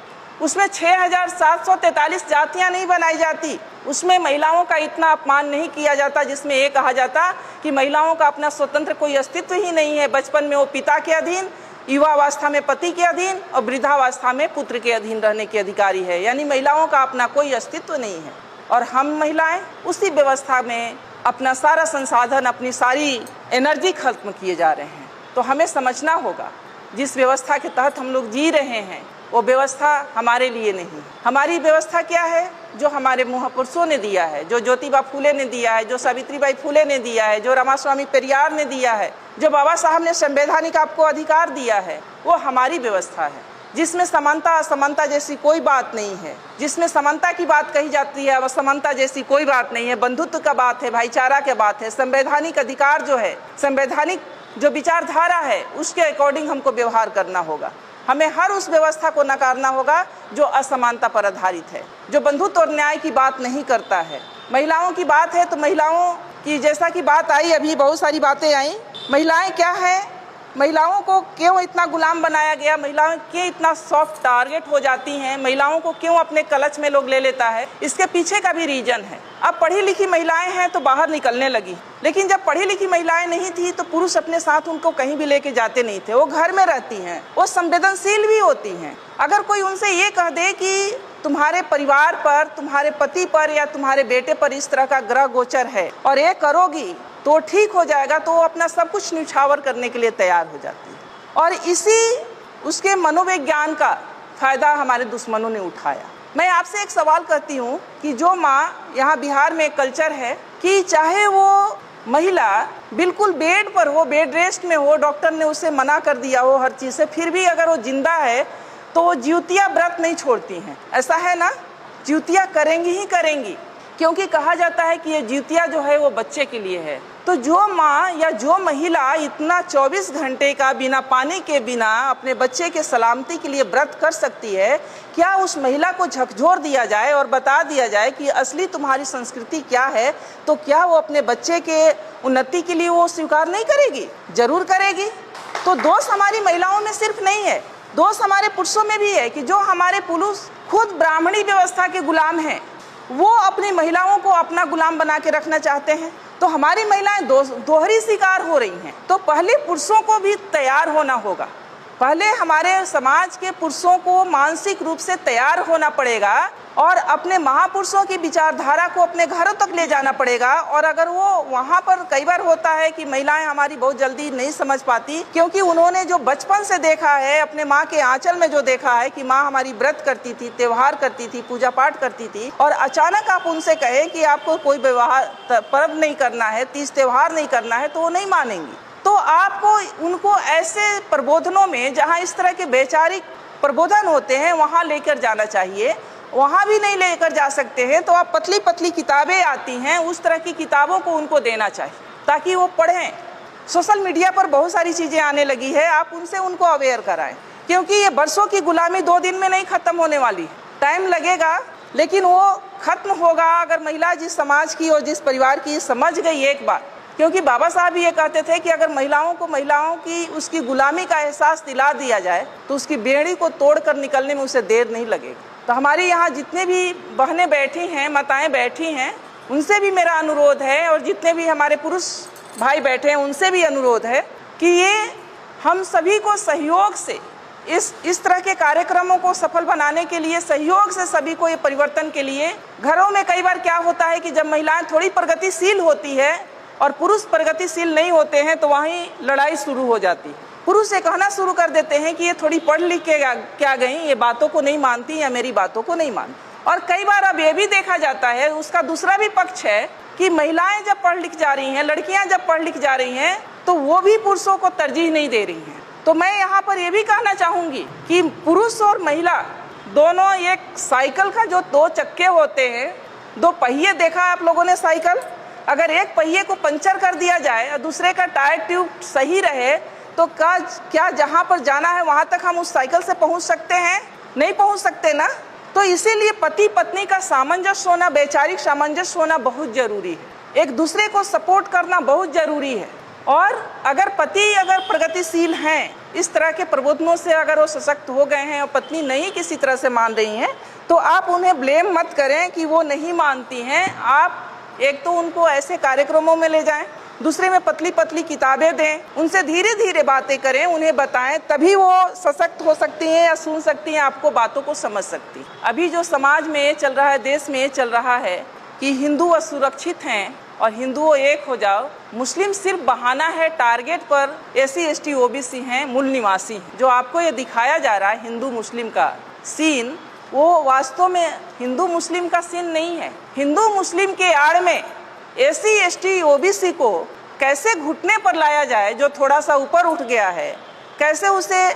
उसमें 6743 जातियां नहीं बनाई जाती, उसमें महिलाओं का इतना अपमान नहीं किया जाता, जिसमें ये कहा जाता कि महिलाओं का अपना स्वतंत्र कोई अस्तित्व ही नहीं है। बचपन में वो पिता के अधीन, युवावस्था में पति के अधीन और वृद्धावस्था में पुत्र के अधीन रहने की अधिकारी है, यानी महिलाओं का अपना कोई अस्तित्व नहीं है। और हम महिलाएं उसी व्यवस्था में अपना सारा संसाधन, अपनी सारी एनर्जी खत्म किए जा रहे हैं। तो हमें समझना होगा, जिस व्यवस्था के तहत हम लोग जी रहे हैं वो व्यवस्था हमारे लिए नहीं। हमारी व्यवस्था क्या है? जो हमारे महापुरुषों ने दिया है, जो ज्योतिबा फूले ने दिया है, जो सावित्रीबाई फूले ने दिया है, जो रामास्वामी पेरियार ने दिया है, जो बाबा साहब ने संवैधानिक आपको अधिकार दिया है, वो हमारी व्यवस्था है। जिसमें समानता असमानता जैसी कोई बात नहीं है, जिसमें समानता की बात कही जाती है, असमानता जैसी कोई बात नहीं है, बंधुत्व का बात है, भाईचारा की बात है, संवैधानिक अधिकार जो है, संवैधानिक जो विचारधारा है उसके अकॉर्डिंग हमको व्यवहार करना होगा। हमें हर उस व्यवस्था को नकारना होगा जो असमानता पर आधारित है, जो बंधुत्व और न्याय की बात नहीं करता है। महिलाओं की बात है तो महिलाओं की जैसा कि बात आई, अभी बहुत सारी बातें आई। महिलाएं क्या है, महिलाओं को क्यों इतना गुलाम बनाया गया, महिलाएं क्यों इतना सॉफ्ट टारगेट हो जाती हैं, महिलाओं को क्यों अपने कलच में लोग ले लेता है, इसके पीछे का भी रीजन है। अब पढ़ी लिखी महिलाएं हैं तो बाहर निकलने लगी, लेकिन जब पढ़ी लिखी महिलाएं नहीं थी तो पुरुष अपने साथ उनको कहीं भी लेके जाते नहीं थे। वो घर में रहती हैं, वो संवेदनशील भी होती हैं। अगर कोई उनसे ये कह दे कि तुम्हारे परिवार पर, तुम्हारे पति पर या तुम्हारे बेटे पर इस तरह का ग्रह गोचर है और ये करोगी तो ठीक हो जाएगा, तो वो अपना सब कुछ न्यौछावर करने के लिए तैयार हो जाती है। और इसी उसके मनोविज्ञान का फायदा हमारे दुश्मनों ने उठाया। मैं आपसे एक सवाल करती हूँ कि जो माँ, यहाँ बिहार में एक कल्चर है कि चाहे वो महिला बिल्कुल बेड पर हो, बेड रेस्ट में हो, डॉक्टर ने उसे मना कर दिया हो हर चीज़ से, फिर भी अगर वो जिंदा है तो वो ज्योतिया व्रत नहीं छोड़ती हैं। ऐसा है ना, ज्योतिया करेंगी ही करेंगी, क्योंकि कहा जाता है कि ये ज्योतिया जो है वो बच्चे के लिए है। तो जो माँ या जो महिला इतना 24 घंटे का बिना पानी के, बिना अपने बच्चे के सलामती के लिए व्रत कर सकती है, क्या उस महिला को झकझोर दिया जाए और बता दिया जाए कि असली तुम्हारी संस्कृति क्या है, तो क्या वो अपने बच्चे के उन्नति के लिए वो स्वीकार नहीं करेगी? जरूर करेगी। तो दोष हमारी महिलाओं में सिर्फ नहीं है, दोष हमारे पुरुषों में भी है कि जो हमारे पुरुष खुद ब्राह्मणी व्यवस्था के गुलाम हैं, वो अपनी महिलाओं को अपना गुलाम बना के रखना चाहते हैं। तो हमारी महिलाएं दोहरी शिकार हो रही हैं। तो पहले पुरुषों को भी तैयार होना होगा, पहले हमारे समाज के पुरुषों को मानसिक रूप से तैयार होना पड़ेगा और अपने महापुरुषों की विचारधारा को अपने घरों तक ले जाना पड़ेगा। और अगर वो वहाँ पर कई बार होता है कि महिलाएं हमारी बहुत जल्दी नहीं समझ पाती, क्योंकि उन्होंने जो बचपन से देखा है, अपने माँ के आंचल में जो देखा है कि माँ हमारी व्रत करती थी, त्योहार करती थी, पूजा पाठ करती थी, और अचानक आप उनसे कहें कि आपको कोई व्यवहार पर्व नहीं करना है, तीज त्योहार नहीं करना है, तो वो नहीं मानेंगी। तो आपको उनको ऐसे प्रबोधनों में जहाँ इस तरह के वैचारिक प्रबोधन होते हैं वहाँ लेकर जाना चाहिए। वहाँ भी नहीं लेकर जा सकते हैं तो आप पतली पतली किताबें आती हैं, उस तरह की किताबों को उनको देना चाहिए ताकि वो पढ़ें। सोशल मीडिया पर बहुत सारी चीज़ें आने लगी है, आप उनसे उनको अवेयर कराएं, क्योंकि ये बरसों की गुलामी 2 दिन में नहीं खत्म होने वाली। टाइम लगेगा, लेकिन वो खत्म होगा अगर महिला जिस समाज की और जिस परिवार की समझ गई एक बात। क्योंकि बाबा साहब ये कहते थे कि अगर महिलाओं की उसकी गुलामी का एहसास दिला दिया जाए तो उसकी बेड़ी को तोड़कर निकलने में उसे देर नहीं लगेगी। तो हमारी यहाँ जितने भी बहनें बैठी हैं, माताएं बैठी हैं, उनसे भी मेरा अनुरोध है, और जितने भी हमारे पुरुष भाई बैठे हैं उनसे भी अनुरोध है कि ये हम सभी को सहयोग से इस तरह के कार्यक्रमों को सफल बनाने के लिए, सहयोग से सभी को ये परिवर्तन के लिए। घरों में कई बार क्या होता है कि जब महिलाएं थोड़ी प्रगतिशील होती है और पुरुष प्रगतिशील नहीं होते हैं तो वहीं लड़ाई शुरू हो जाती है। पुरुष ये कहना शुरू कर देते हैं कि ये थोड़ी पढ़ लिख के क्या गई, ये बातों को नहीं मानती या मेरी बातों को नहीं मानती। और कई बार अब ये भी देखा जाता है, उसका दूसरा भी पक्ष है कि महिलाएं जब पढ़ लिख जा रही हैं, लड़कियां जब पढ़ लिख जा रही हैं, तो वो भी पुरुषों को तरजीह नहीं दे रही हैं। तो मैं यहाँ पर ये भी कहना चाहूँगी कि पुरुष और महिला दोनों एक साइकिल का जो 2 चक्के होते हैं, 2 पहिए देखा आप लोगों ने साइकिल, अगर एक पहिए को पंचर कर दिया जाए और दूसरे का टायर ट्यूब सही रहे तो क्या जहाँ पर जाना है वहाँ तक हम उस साइकिल से पहुँच सकते हैं? नहीं पहुँच सकते ना। तो इसीलिए पति पत्नी का सामंजस्य होना, वैचारिक सामंजस्य होना बहुत जरूरी है, एक दूसरे को सपोर्ट करना बहुत जरूरी है। और अगर पति अगर प्रगतिशील हैं, इस तरह के प्रबोधनों से अगर वो सशक्त हो गए हैं और पत्नी नहीं किसी तरह से मान रही हैं, तो आप उन्हें ब्लेम मत करें कि वो नहीं मानती हैं। आप एक तो उनको ऐसे कार्यक्रमों में ले जाएं, दूसरे में पतली पतली किताबें दें, उनसे धीरे धीरे बातें करें, उन्हें बताएं, तभी वो सशक्त हो सकती हैं या सुन सकती हैं, आपको बातों को समझ सकती हैं। अभी जो समाज में ये चल रहा है, देश में ये चल रहा है कि हिंदू असुरक्षित हैं और हिंदुओं एक हो जाओ, मुस्लिम सिर्फ बहाना है, टारगेट पर SC ST OBC हैं, मूल निवासी हैं। जो आपको ये दिखाया जा रहा है हिंदू मुस्लिम का सीन, वो वास्तव में हिंदू मुस्लिम का सीन नहीं है। हिंदू मुस्लिम के आड़ में SC ST OBC को कैसे घुटने पर लाया जाए, जो थोड़ा सा ऊपर उठ गया है, कैसे उसे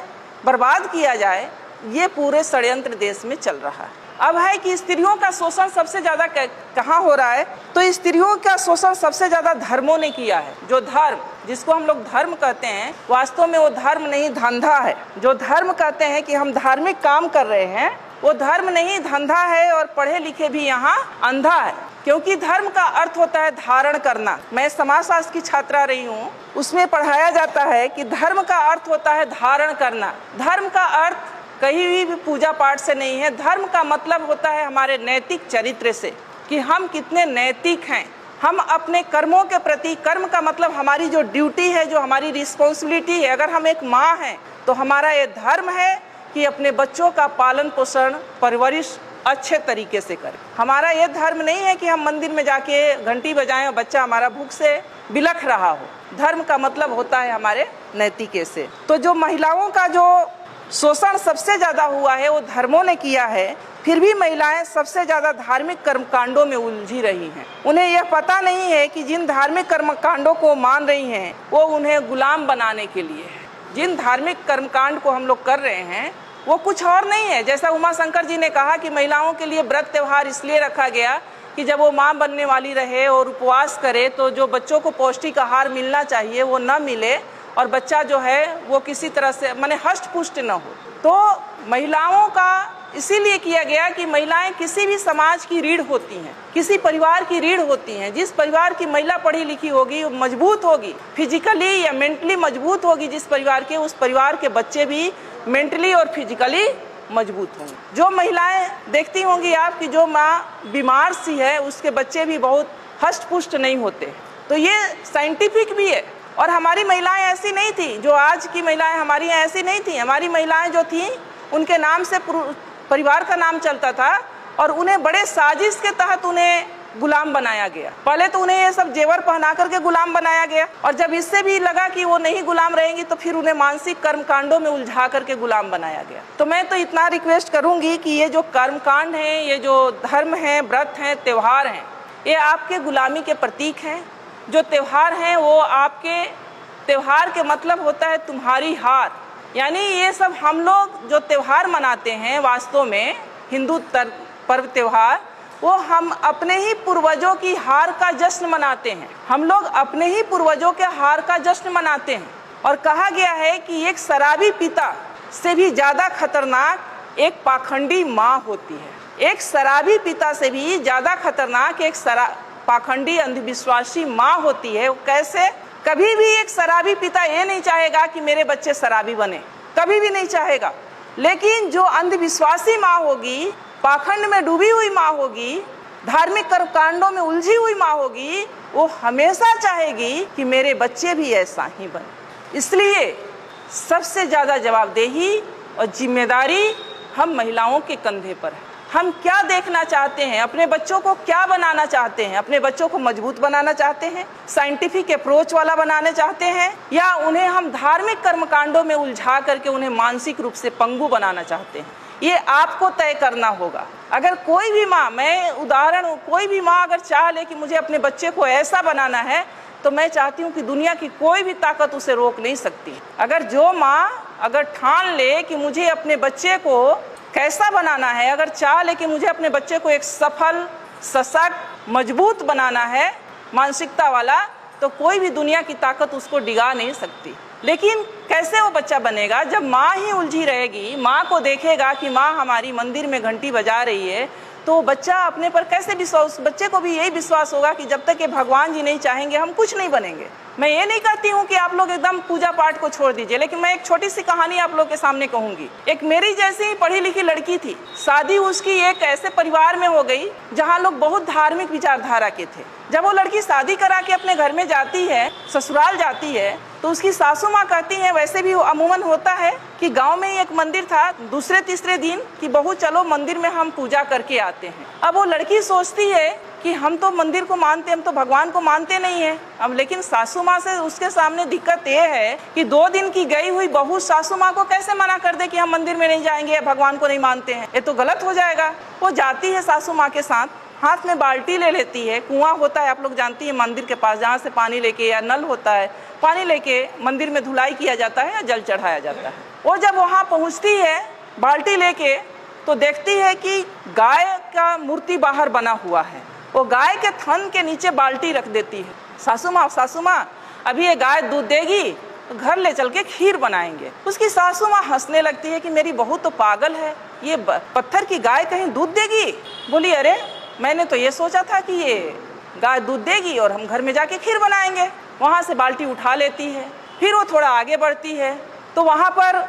बर्बाद किया जाए, ये पूरे षड्यंत्र देश में चल रहा है। अब है कि स्त्रियों का शोषण सबसे ज्यादा कहाँ हो रहा है, तो स्त्रियों का शोषण सबसे ज्यादा धर्मों ने किया है। जो धर्म, जिसको हम लोग धर्म कहते हैं, वास्तव में वो धर्म नहीं धंधा है। जो धर्म कहते हैं कि हम धार्मिक काम कर रहे हैं, वो धर्म नहीं धंधा है। और पढ़े लिखे भी यहाँ अंधा है, क्योंकि धर्म का अर्थ होता है धारण करना। मैं समाजशास्त्र की छात्रा रही हूँ, उसमें पढ़ाया जाता है कि धर्म का अर्थ होता है धारण करना। धर्म का अर्थ कहीं भी पूजा पाठ से नहीं है। धर्म का मतलब होता है हमारे नैतिक चरित्र से, कि हम कितने नैतिक हैं। हम अपने कर्मों के प्रति, कर्म का मतलब हमारी जो ड्यूटी है, जो हमारी रिस्पॉन्सिबिलिटी है। अगर हम एक माँ हैं तो हमारा ये धर्म है कि अपने बच्चों का पालन पोषण, परवरिश अच्छे तरीके से करें। हमारा ये धर्म नहीं है कि हम मंदिर में जाके घंटी बजाएं और बच्चा हमारा भूख से बिलख रहा हो। धर्म का मतलब होता है हमारे नैतिके से। तो जो महिलाओं का जो शोषण सबसे ज्यादा हुआ है वो धर्मों ने किया है। फिर भी महिलाएं सबसे ज्यादा धार्मिक कर्मकांडों में उलझी रही हैं। उन्हें यह पता नहीं है कि जिन धार्मिक कर्मकांडों को मान रही हैं वो उन्हें गुलाम बनाने के लिए है। जिन धार्मिक कर्मकांड को हम लोग कर रहे हैं वो कुछ और नहीं है। जैसा उमा शंकर जी ने कहा कि महिलाओं के लिए व्रत त्योहार इसलिए रखा गया कि जब वो माँ बनने वाली रहे और उपवास करे तो जो बच्चों को पौष्टिक आहार मिलना चाहिए वो न मिले, और बच्चा जो है वो किसी तरह से माने हष्ट पुष्ट न हो। तो महिलाओं का इसीलिए किया गया कि महिलाएं किसी भी समाज की रीढ़ होती हैं, किसी परिवार की रीढ़ होती हैं। जिस परिवार की महिला पढ़ी लिखी होगी, मजबूत होगी, फिजिकली या मेंटली मजबूत होगी जिस परिवार के, उस परिवार के बच्चे भी मेंटली और फिजिकली मजबूत होंगे। जो महिलाएं देखती होंगी आप कि जो माँ बीमार सी है उसके बच्चे भी बहुत हष्ट पुष्ट नहीं होते। तो ये साइंटिफिक भी है। और हमारी महिलाएं ऐसी नहीं थी, जो आज की महिलाएं हमारी यहाँ ऐसी नहीं थी। हमारी महिलाएं जो थी उनके नाम से परिवार का नाम चलता था और उन्हें बड़े साजिश के तहत उन्हें गुलाम बनाया गया। पहले तो उन्हें ये सब जेवर पहना करके गुलाम बनाया गया, और जब इससे भी लगा कि वो नहीं गुलाम रहेंगी तो फिर उन्हें मानसिक कर्मकांडों में उलझा करके गुलाम बनाया गया। तो मैं तो इतना रिक्वेस्ट करूंगी कि ये जो कर्मकांड हैं, ये जो धर्म हैं, व्रत हैं, त्योहार हैं, ये आपके गुलामी के प्रतीक हैं। जो त्योहार हैं वो आपके, त्योहार के मतलब होता है तुम्हारी हार। यानी ये सब हम लोग जो त्योहार मनाते हैं, वास्तव में हिंदू पर्व त्योहार, वो हम अपने ही पूर्वजों की हार का जश्न मनाते हैं। हम लोग अपने ही पूर्वजों के हार का जश्न मनाते हैं। और कहा गया है कि एक शराबी पिता से भी ज्यादा खतरनाक एक पाखंडी माँ होती है। एक शराबी पिता से भी ज्यादा खतरनाक एक पाखंडी अंधविश्वासी माँ होती है। कैसे? कभी भी एक शराबी पिता ये नहीं चाहेगा कि मेरे बच्चे शराबी बने, कभी भी नहीं चाहेगा। लेकिन जो अंधविश्वासी माँ होगी, पाखंड में डूबी हुई माँ होगी, धार्मिक कर्मकांडों में उलझी हुई माँ होगी, वो हमेशा चाहेगी कि मेरे बच्चे भी ऐसा ही बने। इसलिए सबसे ज्यादा जवाबदेही और जिम्मेदारी हम महिलाओं के कंधे पर है। हम क्या देखना चाहते हैं, अपने बच्चों को क्या बनाना चाहते हैं? अपने बच्चों को मजबूत बनाना चाहते हैं, साइंटिफिक अप्रोच वाला बनाना चाहते हैं, या उन्हें हम धार्मिक कर्मकांडों में उलझा करके उन्हें मानसिक रूप से पंगु बनाना चाहते हैं? ये आपको तय करना होगा। अगर कोई भी माँ, मैं उदाहरण, कोई भी माँ अगर चाह ले कि मुझे अपने बच्चे को ऐसा बनाना है, तो मैं चाहती हूँ कि दुनिया की कोई भी ताकत उसे रोक नहीं सकती। अगर जो माँ अगर ठान ले कि मुझे अपने बच्चे को कैसा बनाना है, अगर चाह ले कि मुझे अपने बच्चे को एक सफल, सशक्त, मजबूत बनाना है, मानसिकता वाला, तो कोई भी दुनिया की ताकत उसको डिगा नहीं सकती। लेकिन कैसे वो बच्चा बनेगा? जब माँ ही उलझी रहेगी, माँ को देखेगा कि माँ हमारी मंदिर में घंटी बजा रही है, तो बच्चा अपने पर कैसे विश्वास, बच्चे को भी यही विश्वास होगा कि जब तक ये भगवान जी नहीं चाहेंगे हम कुछ नहीं बनेंगे। मैं ये नहीं कहती हूँ कि आप लोग एकदम पूजा पाठ को छोड़ दीजिए, लेकिन मैं एक छोटी सी कहानी आप लोग के सामने कहूंगी। एक मेरी जैसी ही पढ़ी लिखी लड़की थी, शादी उसकी एक ऐसे परिवार में हो गई जहाँ लोग बहुत धार्मिक विचारधारा के थे। जब वो लड़की शादी करा के अपने घर में जाती है, ससुराल जाती है, तो उसकी सासू माँ कहती है, वैसे भी अमूमन होता है कि गांव में ही एक मंदिर था, दूसरे तीसरे दिन कि बहू चलो मंदिर में हम पूजा करके आते हैं। अब वो लड़की सोचती है कि हम तो मंदिर को मानते, हम तो भगवान को मानते नहीं है। अब लेकिन सासू माँ से उसके सामने दिक्कत ये है कि 2 दिन की गई हुई बहू सासू माँ को कैसे मना कर दे कि हम मंदिर में नहीं जाएंगे या भगवान को नहीं मानते हैं, ये तो गलत हो जाएगा। वो जाती है सासू माँ के साथ, हाथ में बाल्टी ले लेती है, कुआं होता है आप लोग जानती है मंदिर के पास, जहाँ से पानी लेके, या नल होता है, पानी लेके मंदिर में धुलाई किया जाता है या जल चढ़ाया जाता है। वो जब वहाँ पहुँचती है बाल्टी लेके तो देखती है कि गाय का मूर्ति बाहर बना हुआ है। वो गाय के थन के नीचे बाल्टी रख देती है। सासू माँ अभी ये गाय दूध देगी तो घर ले चल के खीर बनाएंगे। उसकी सासू माँ हंसने लगती है कि मेरी बहू तो पागल है, ये पत्थर की गाय कहीं दूध देगी। बोली अरे मैंने तो ये सोचा था कि ये गाय दूध देगी और हम घर में जाके खीर बनाएंगे। वहाँ से बाल्टी उठा लेती है। फिर वो थोड़ा आगे बढ़ती है तो वहाँ पर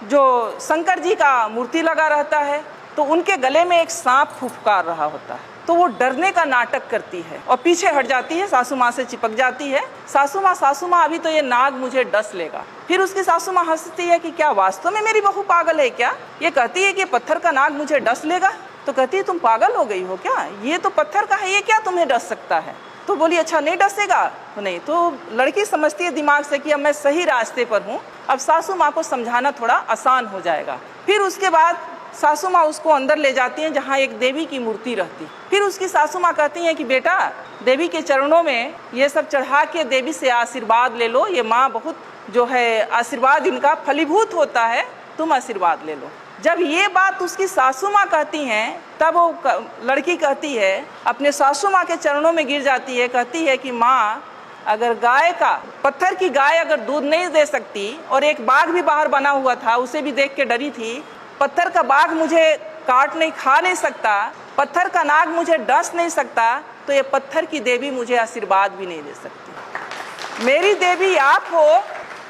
जो शंकर जी का मूर्ति लगा रहता है तो उनके गले में एक सांप फुफकार रहा होता है। तो वो डरने का नाटक करती है और पीछे हट जाती है, सासू माँ से चिपक जाती है। सासू माँ अभी तो ये नाग मुझे डस लेगा। फिर उसकी सासू माँ हंसती है कि क्या वास्तव में मेरी बहू पागल है क्या? ये कहती है कि पत्थर का नाग मुझे डस लेगा। तो कहती है तुम पागल हो गई हो क्या? ये तो पत्थर का है, ये क्या तुम्हें डस सकता है? तो बोली अच्छा नहीं डसेगा तो नहीं। तो लड़की समझती है दिमाग से कि अब मैं सही रास्ते पर हूँ, अब सासू माँ को समझाना थोड़ा आसान हो जाएगा। फिर उसके बाद सासू माँ उसको अंदर ले जाती हैं जहाँ एक देवी की मूर्ति रहती। फिर उसकी सासू माँ कहती हैं कि बेटा देवी के चरणों में ये सब चढ़ा के देवी से आशीर्वाद ले लो, ये माँ बहुत जो है आशीर्वाद इनका फलीभूत होता है, तुम आशीर्वाद ले लो। जब ये बात उसकी सासू माँ कहती हैं तब वो लड़की कहती है अपने सासू माँ के चरणों में गिर जाती है, कहती है कि माँ अगर गाय का पत्थर की गाय अगर दूध नहीं दे सकती और एक बाघ भी बाहर बना हुआ था उसे भी देख के डरी थी, पत्थर का बाघ मुझे काट नहीं खा नहीं सकता, पत्थर का नाग मुझे डस नहीं सकता, तो ये पत्थर की देवी मुझे आशीर्वाद भी नहीं दे सकती। मेरी देवी आप हो,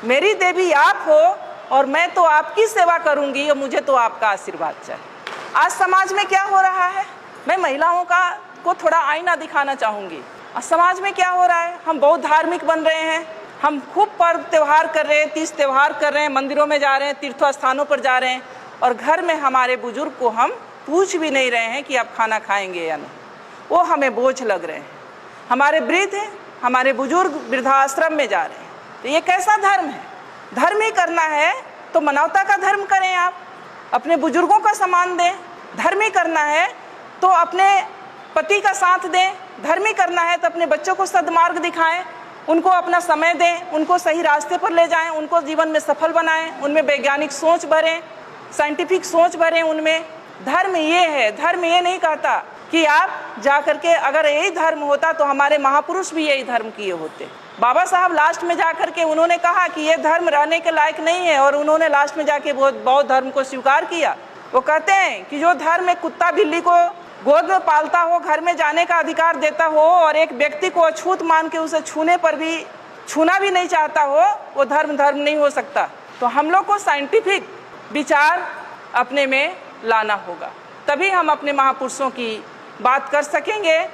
मेरी देवी आप हो और मैं तो आपकी सेवा करूंगी और मुझे तो आपका आशीर्वाद चाहिए। आज समाज में क्या हो रहा है, मैं महिलाओं को थोड़ा आईना दिखाना चाहूंगी। आज समाज में क्या हो रहा है, हम बहुत धार्मिक बन रहे हैं, हम खूब पर्व त्यौहार कर रहे हैं, तीज त्यौहार कर रहे हैं, मंदिरों में जा रहे हैं, तीर्थ स्थानों पर जा रहे हैं और घर में हमारे बुजुर्ग को हम पूछ भी नहीं रहे हैं कि आप खाना खाएंगे या नहीं। वो हमें बोझ लग रहे हैं। हमारे वृद्ध हैं, हमारे बुजुर्ग वृद्धाश्रम में जा रहे हैं। तो ये कैसा धर्म है? धर्म ही करना है तो मानवता का धर्म करें, आप अपने बुजुर्गों का सम्मान दें। धर्म ही करना है तो अपने पति का साथ दें। धर्म ही करना है तो अपने बच्चों को सद्मार्ग दिखाएं, उनको अपना समय दें, उनको सही रास्ते पर ले जाएं, उनको जीवन में सफल बनाएं, उनमें वैज्ञानिक सोच भरें, साइंटिफिक सोच भरें उनमें। धर्म ये है, धर्म ये नहीं कहता कि आप जा करके, अगर यही धर्म होता तो हमारे महापुरुष भी यही धर्म किए होते। बाबा साहब लास्ट में जा करके उन्होंने कहा कि ये धर्म रहने के लायक नहीं है और उन्होंने लास्ट में जाके बौद्ध धर्म को स्वीकार किया। वो कहते हैं कि जो धर्म एक कुत्ता बिल्ली को गोद में पालता हो, घर में जाने का अधिकार देता हो और एक व्यक्ति को अछूत मान के उसे छूना भी नहीं चाहता हो, वो धर्म नहीं हो सकता। तो हम लोग को साइंटिफिक विचार अपने में लाना होगा, तभी हम अपने महापुरुषों की बात कर सकेंगे,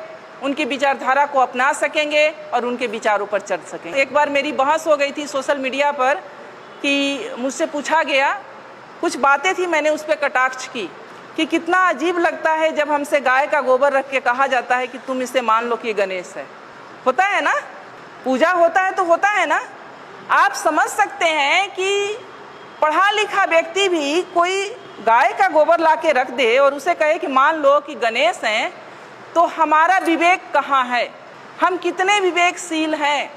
उनकी विचारधारा को अपना सकेंगे और उनके विचारों पर चल सकेंगे। एक बार मेरी बहस हो गई थी सोशल मीडिया पर कि मुझसे पूछा गया, कुछ बातें थी, मैंने उस पर कटाक्ष की कि कितना अजीब लगता है जब हमसे गाय का गोबर रख के कहा जाता है कि तुम इसे मान लो कि गणेश है। होता है ना, पूजा होता है तो होता है ना। आप समझ सकते हैं कि पढ़ा लिखा व्यक्ति भी कोई गाय का गोबर ला के रख दे और उसे कहे कि मान लो कि गणेश हैं, तो हमारा विवेक कहाँ है? हम कितने विवेकशील हैं?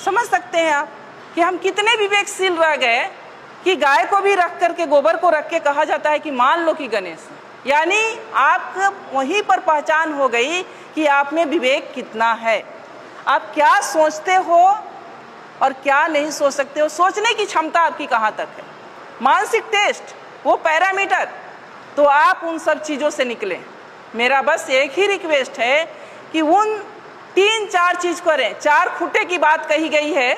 समझ सकते हैं आप कि हम कितने विवेकशील रह गए कि गाय को भी रख करके, गोबर को रख के कहा जाता है कि मान लो कि गणेश है। यानी आप वहीं पर पहचान हो गई कि आप में विवेक कितना है, आप क्या सोचते हो और क्या नहीं सोच सकते हो, सोचने की क्षमता आपकी कहाँ तक है। मानसिक टेस्ट, वो पैरामीटर, तो आप उन सब चीज़ों से निकलें। मेरा बस एक ही रिक्वेस्ट है कि उन 3-4 चीज़ करें। 4 खूंटे की बात कही गई है।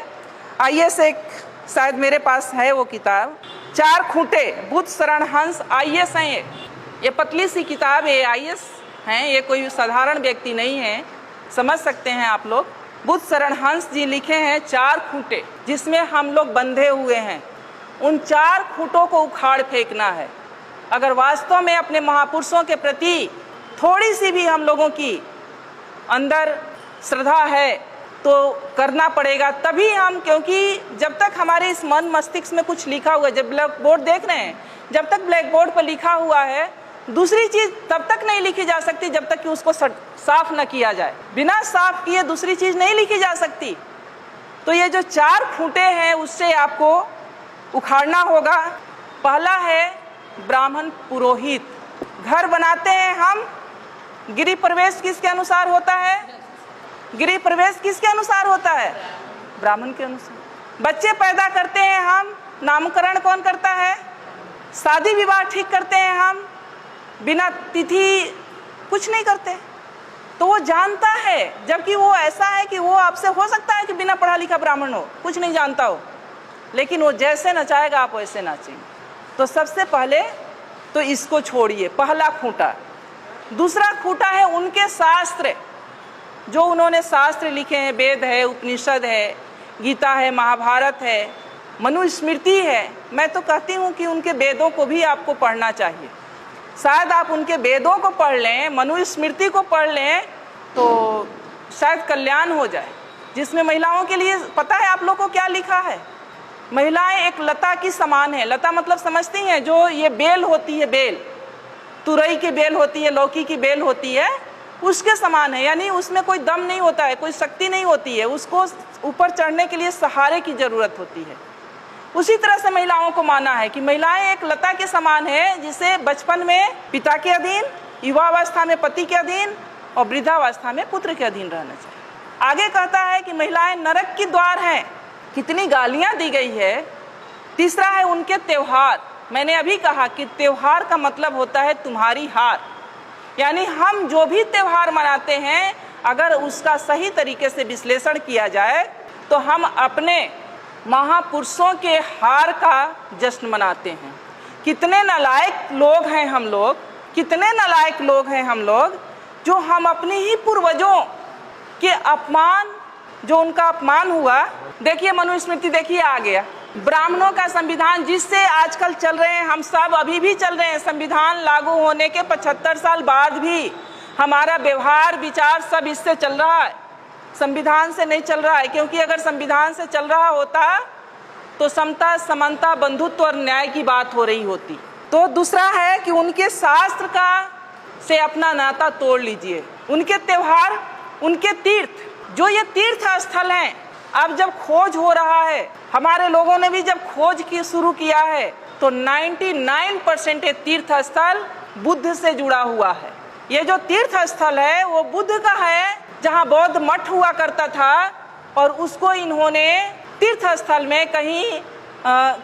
आइए से एक शायद मेरे पास है वो किताब, 4 खूंटे, बुद्ध शरण हंस IAS हैं। ये पतली सी किताब है, IAS हैं, ये कोई साधारण व्यक्ति नहीं है, समझ सकते हैं आप लोग। बुद्ध शरण हंस जी लिखे हैं 4 खूंटे जिसमें हम लोग बंधे हुए हैं। उन 4 खूंटों को उखाड़ फेंकना है। अगर वास्तव में अपने महापुरुषों के प्रति थोड़ी सी भी हम लोगों की अंदर श्रद्धा है तो करना पड़ेगा, तभी हम, क्योंकि जब तक हमारे इस मन मस्तिष्क में कुछ लिखा हुआ है, जब ब्लैक बोर्ड देख रहे हैं, जब तक ब्लैक बोर्ड पर लिखा हुआ है, दूसरी चीज़ तब तक नहीं लिखी जा सकती जब तक कि उसको साफ न किया जाए। बिना साफ किए दूसरी चीज़ नहीं लिखी जा सकती। तो ये जो 4 खूंटे हैं उससे आपको उखाड़ना होगा। पहला है ब्राह्मण पुरोहित। घर बनाते हैं हम, गृह प्रवेश किसके अनुसार होता है? गृह प्रवेश किसके अनुसार होता है? ब्राह्मण के अनुसार। बच्चे पैदा करते हैं हम, नामकरण कौन करता है? शादी विवाह ठीक करते हैं हम, बिना तिथि कुछ नहीं करते। तो वो जानता है, जबकि वो ऐसा है कि वो आपसे हो सकता है कि बिना पढ़ा लिखा ब्राह्मण हो, कुछ नहीं जानता हो, लेकिन वो जैसे नचाएगा आप वैसे नाचेंगे। तो सबसे पहले तो इसको छोड़िए, पहला खूंटा। दूसरा खूंटा है उनके शास्त्र, जो उन्होंने शास्त्र लिखे हैं, वेद है, उपनिषद है, गीता है, महाभारत है, मनुस्मृति है। मैं तो कहती हूँ कि उनके वेदों को भी आपको पढ़ना चाहिए। शायद आप उनके वेदों को पढ़ लें, मनुस्मृति को पढ़ लें, तो शायद कल्याण हो जाए। जिसमें महिलाओं के लिए पता है आप लोग को क्या लिखा है? महिलाएं एक लता की समान है। लता मतलब समझती हैं, जो ये बेल होती है, बेल, तुरई की बेल होती है, लौकी की बेल होती है, उसके समान है। यानी उसमें कोई दम नहीं होता है, कोई शक्ति नहीं होती है, उसको ऊपर चढ़ने के लिए सहारे की जरूरत होती है। उसी तरह से महिलाओं को माना है कि महिलाएं एक लता के समान है, जिसे बचपन में पिता के अधीन, युवावस्था में पति के अधीन और वृद्धावस्था में पुत्र के अधीन रहना चाहिए। आगे कहता है कि महिलाएं नरक की द्वार हैं। कितनी गालियां दी गई है। तीसरा है उनके त्योहार। मैंने अभी कहा कि त्योहार का मतलब होता है तुम्हारी हार। यानी हम जो भी त्योहार मनाते हैं, अगर उसका सही तरीके से विश्लेषण किया जाए तो हम अपने महापुरुषों के हार का जश्न मनाते हैं। कितने नालायक लोग हैं हम लोग, कितने नालायक लोग हैं हम लोग, जो हम अपने ही पूर्वजों के अपमान, जो उनका अपमान हुआ। देखिए मनुस्मृति, देखिए आ गया ब्राह्मणों का संविधान, जिससे आजकल चल रहे हैं हम सब, अभी भी चल रहे हैं। संविधान लागू होने के 75 साल बाद भी हमारा व्यवहार, विचार सब इससे चल रहा है, संविधान से नहीं चल रहा है। क्योंकि अगर संविधान से चल रहा होता तो समता, समानता, बंधुत्व और न्याय की बात हो रही होती। तो दूसरा है कि उनके शास्त्र का से अपना नाता तोड़ लीजिए। उनके त्योहार, उनके तीर्थ, जो ये तीर्थ स्थल हैं, अब जब खोज हो रहा है, हमारे लोगों ने भी जब खोज की शुरू किया है, तो 99% ये तीर्थ स्थल बुद्ध से जुड़ा हुआ है। ये जो तीर्थ स्थल है वो बुद्ध का है, जहाँ बौद्ध मठ हुआ करता था, और उसको इन्होंने तीर्थ स्थल में कहीं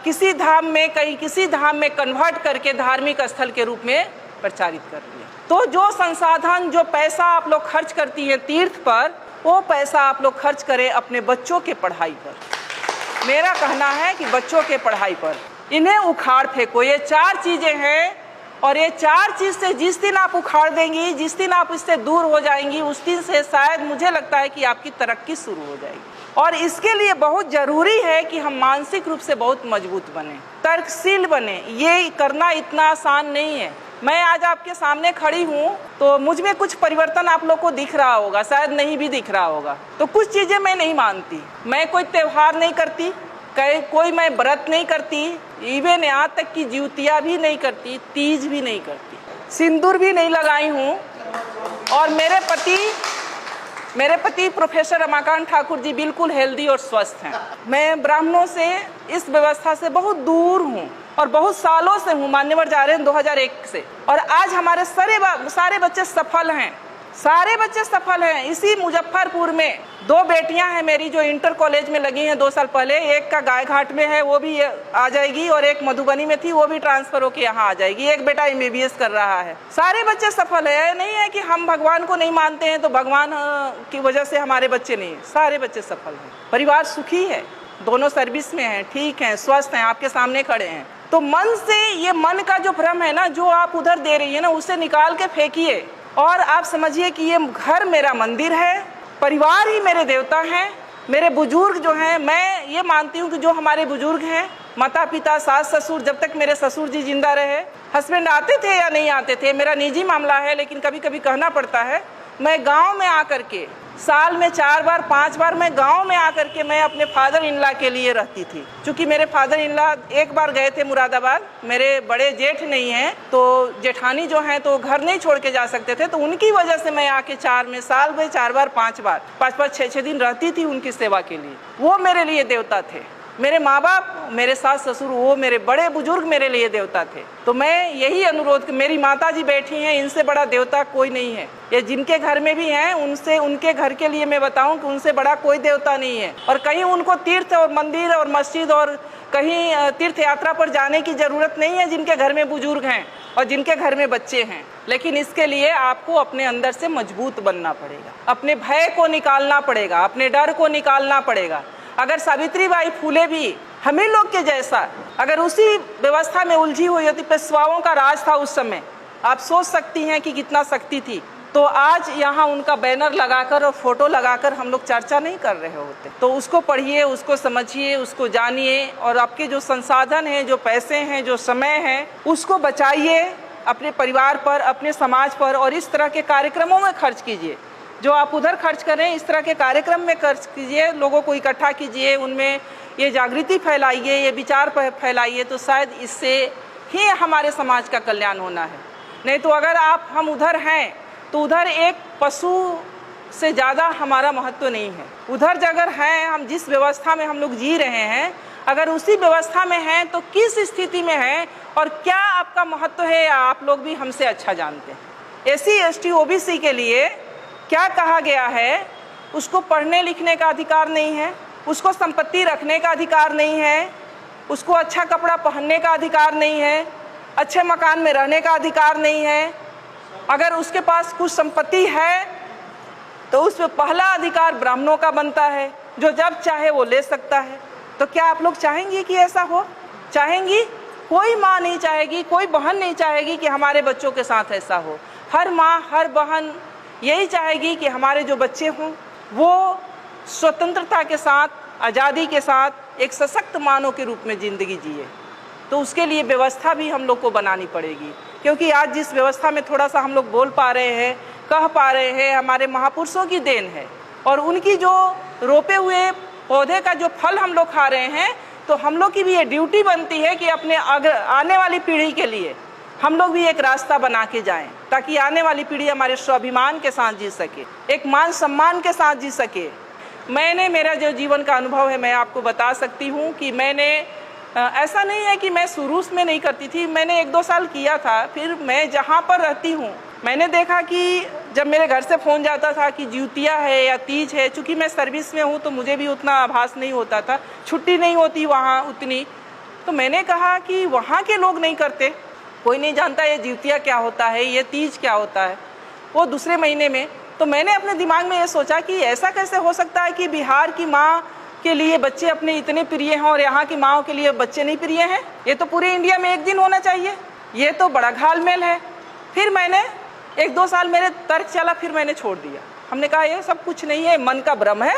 किसी धाम में, कहीं किसी धाम में कन्वर्ट करके धार्मिक स्थल के रूप में प्रचारित कर दिया। तो जो संसाधन, जो पैसा आप लोग खर्च करती हैं तीर्थ पर, वो पैसा आप लोग खर्च करें अपने बच्चों के पढ़ाई पर। मेरा कहना है कि बच्चों के पढ़ाई पर इन्हें उखाड़ फेंको। ये 4 चीजें हैं, और ये 4 चीज से जिस दिन आप उखाड़ देंगी, जिस दिन आप इससे दूर हो जाएंगी, उस दिन से शायद मुझे लगता है कि आपकी तरक्की शुरू हो जाएगी। और इसके लिए बहुत जरूरी है कि हम मानसिक रूप से बहुत मजबूत बने, तर्कशील बने। ये करना इतना आसान नहीं है। मैं आज आपके सामने खड़ी हूँ तो मुझ में कुछ परिवर्तन आप लोग को दिख रहा होगा, शायद नहीं भी दिख रहा होगा। तो कुछ चीजें मैं नहीं मानती, मैं कोई त्योहार नहीं करती, कोई मैं व्रत नहीं करती, इवन यहाँ तक कि ज्योतिया भी नहीं करती, तीज भी नहीं करती, सिंदूर भी नहीं लगाई हूँ। और मेरे पति प्रोफेसर रमाकांत ठाकुर जी बिल्कुल हेल्दी और स्वस्थ हैं। मैं ब्राह्मणों से, इस व्यवस्था से बहुत दूर हूँ और बहुत सालों से हूँ, मान्यवर जा रहे हैं 2001 से। और आज हमारे सारे बच्चे सफल हैं, सारे बच्चे सफल हैं। इसी मुजफ्फरपुर में 2 बेटियां हैं मेरी जो इंटर कॉलेज में लगी हैं 2 साल पहले। एक का गाय घाट में है, वो भी आ जाएगी, और एक मधुबनी में थी, वो भी ट्रांसफर होकर यहाँ आ जाएगी। एक बेटा MBBS कर रहा है। सारे बच्चे सफल है। नहीं है कि हम भगवान को नहीं मानते हैं तो भगवान की वजह से हमारे बच्चे नहीं, सारे बच्चे सफल हैं। परिवार सुखी है, दोनों सर्विस में हैं, ठीक हैं, स्वस्थ हैं, आपके सामने खड़े हैं। तो मन से, ये मन का जो भ्रम है ना, जो आप उधर दे रही है ना, उसे निकाल के फेंकिए और आप समझिए कि ये घर मेरा मंदिर है, परिवार ही मेरे देवता हैं। मेरे बुजुर्ग जो हैं, मैं ये मानती हूँ कि जो हमारे बुजुर्ग हैं, माता पिता, सास ससुर, जब तक मेरे ससुर जी जिंदा रहे, हस्बैंड आते थे या नहीं आते थे, मेरा निजी मामला है, लेकिन कभी कभी कहना पड़ता है। मैं गांव में आकर के, साल में 4 बार 5 बार मैं गांव में आकर के मैं अपने फादर इनला के लिए रहती थी। क्योंकि मेरे फादर इनला एक बार गए थे मुरादाबाद, मेरे बड़े जेठ नहीं हैं तो जेठानी जो हैं तो घर नहीं छोड़ के जा सकते थे, तो उनकी वजह से मैं आके साल में 4 बार 5 बार 5-5 6-6 दिन रहती थी उनकी सेवा के लिए। वो मेरे लिए देवता थे। मेरे माँ बाप, मेरे सास ससुर, वो मेरे बड़े बुजुर्ग मेरे लिए देवता थे। तो मैं यही अनुरोध, मेरी माता जी बैठी हैं, इनसे बड़ा देवता कोई नहीं है। ये जिनके घर में भी हैं, उनसे, उनके घर के लिए मैं बताऊं कि उनसे बड़ा कोई देवता नहीं है। और कहीं उनको तीर्थ और मंदिर और मस्जिद और कहीं तीर्थ यात्रा पर जाने की जरूरत नहीं है जिनके घर में बुजुर्ग हैं और जिनके घर में बच्चे हैं। लेकिन इसके लिए आपको अपने अंदर से मजबूत बनना पड़ेगा, अपने भय को निकालना पड़ेगा, अपने डर को निकालना पड़ेगा। अगर सावित्रीबाई फूले भी हमें लोग के जैसा अगर उसी व्यवस्था में उलझी हुई होती, पेशवाओं का राज था उस समय, आप सोच सकती हैं कि कितना शक्ति थी। तो आज यहाँ उनका बैनर लगाकर और फोटो लगाकर हम लोग चर्चा नहीं कर रहे होते। तो उसको पढ़िए, उसको समझिए, उसको जानिए और आपके जो संसाधन हैं, जो पैसे हैं, जो समय है, उसको बचाइए अपने परिवार पर, अपने समाज पर और इस तरह के कार्यक्रमों में खर्च कीजिए। जो आप उधर खर्च करें, इस तरह के कार्यक्रम में खर्च कीजिए, लोगों को इकट्ठा कीजिए, उनमें ये जागृति फैलाइए, ये विचार फैलाइए। तो शायद इससे ही हमारे समाज का कल्याण होना है। नहीं तो अगर हम उधर हैं तो उधर एक पशु से ज़्यादा हमारा महत्व नहीं है। उधर जगह है, हम जिस व्यवस्था में हम लोग जी रहे हैं, अगर उसी व्यवस्था में हैं तो किस स्थिति में हैं और क्या आपका महत्व है, आप लोग भी हमसे अच्छा जानते हैं। SC ST OBC के लिए क्या कहा गया है, उसको पढ़ने लिखने का अधिकार नहीं है, उसको संपत्ति रखने का अधिकार नहीं है, उसको अच्छा कपड़ा पहनने का अधिकार नहीं है, अच्छे मकान में रहने का अधिकार नहीं है। अगर उसके पास कुछ संपत्ति है तो उसमें पहला अधिकार ब्राह्मणों का बनता है, जो जब चाहे वो ले सकता है। तो क्या आप लोग चाहेंगे कि ऐसा हो? चाहेंगी? कोई माँ नहीं चाहेगी, कोई बहन नहीं चाहेगी कि हमारे बच्चों के साथ ऐसा हो। हर माँ, हर बहन यही चाहेगी कि हमारे जो बच्चे हों वो स्वतंत्रता के साथ, आज़ादी के साथ एक सशक्त मानव के रूप में ज़िंदगी जिए। तो उसके लिए व्यवस्था भी हम लोग को बनानी पड़ेगी, क्योंकि आज जिस व्यवस्था में थोड़ा सा हम लोग बोल पा रहे हैं, कह पा रहे हैं, हमारे महापुरुषों की देन है। और उनकी जो रोपे हुए पौधे का जो फल हम लोग खा रहे हैं, तो हम लोग की भी ये ड्यूटी बनती है कि अपने आने वाली पीढ़ी के लिए हम लोग भी एक रास्ता बना के जाएं, ताकि आने वाली पीढ़ी हमारे स्वाभिमान के साथ जी सके, एक मान सम्मान के साथ जी सके। मेरा जो जीवन का अनुभव है मैं आपको बता सकती हूँ कि मैंने ऐसा नहीं है कि मैं शुरू में नहीं करती थी, मैंने 1-2 साल किया था। फिर मैं जहाँ पर रहती हूँ मैंने देखा कि जब मेरे घर से फ़ोन जाता था कि ज्योतिया है या तीज है, चूँकि मैं सर्विस में हूँ तो मुझे भी उतना आभास नहीं होता था, छुट्टी नहीं होती वहाँ उतनी। तो मैंने कहा कि वहाँ के लोग नहीं करते, कोई नहीं जानता ये ज्योतिया क्या होता है, ये तीज क्या होता है, वो दूसरे महीने में। तो मैंने अपने दिमाग में ये सोचा कि ऐसा कैसे हो सकता है कि बिहार की माँ के लिए बच्चे अपने इतने प्रिय हैं और यहाँ की माँओं के लिए बच्चे नहीं प्रिय हैं। ये तो पूरे इंडिया में एक दिन होना चाहिए, ये तो बड़ा घालमेल है। फिर मैंने 1-2 साल मेरे तर्क चला, फिर मैंने छोड़ दिया। हमने कहा ये सब कुछ नहीं है, मन का भ्रम है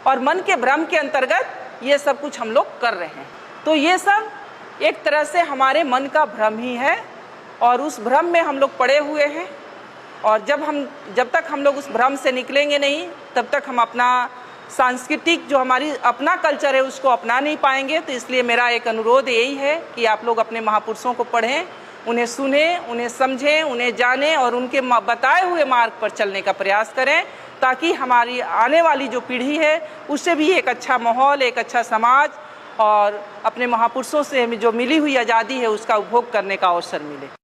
और मन के भ्रम के अंतर्गत ये सब कुछ हम लोग कर रहे हैं। तो ये सब एक तरह से हमारे मन का भ्रम ही है और उस भ्रम में हम लोग पड़े हुए हैं। और जब तक हम लोग उस भ्रम से निकलेंगे नहीं, तब तक हम अपना सांस्कृतिक जो हमारी अपना कल्चर है उसको अपना नहीं पाएंगे। तो इसलिए मेरा एक अनुरोध यही है कि आप लोग अपने महापुरुषों को पढ़ें, उन्हें सुनें, उन्हें समझें, उन्हें जानें और उनके बताए हुए मार्ग पर चलने का प्रयास करें, ताकि हमारी आने वाली जो पीढ़ी है उससे भी एक अच्छा माहौल, एक अच्छा समाज और अपने महापुरुषों से हमें जो मिली हुई आज़ादी है उसका उपभोग करने का अवसर मिले।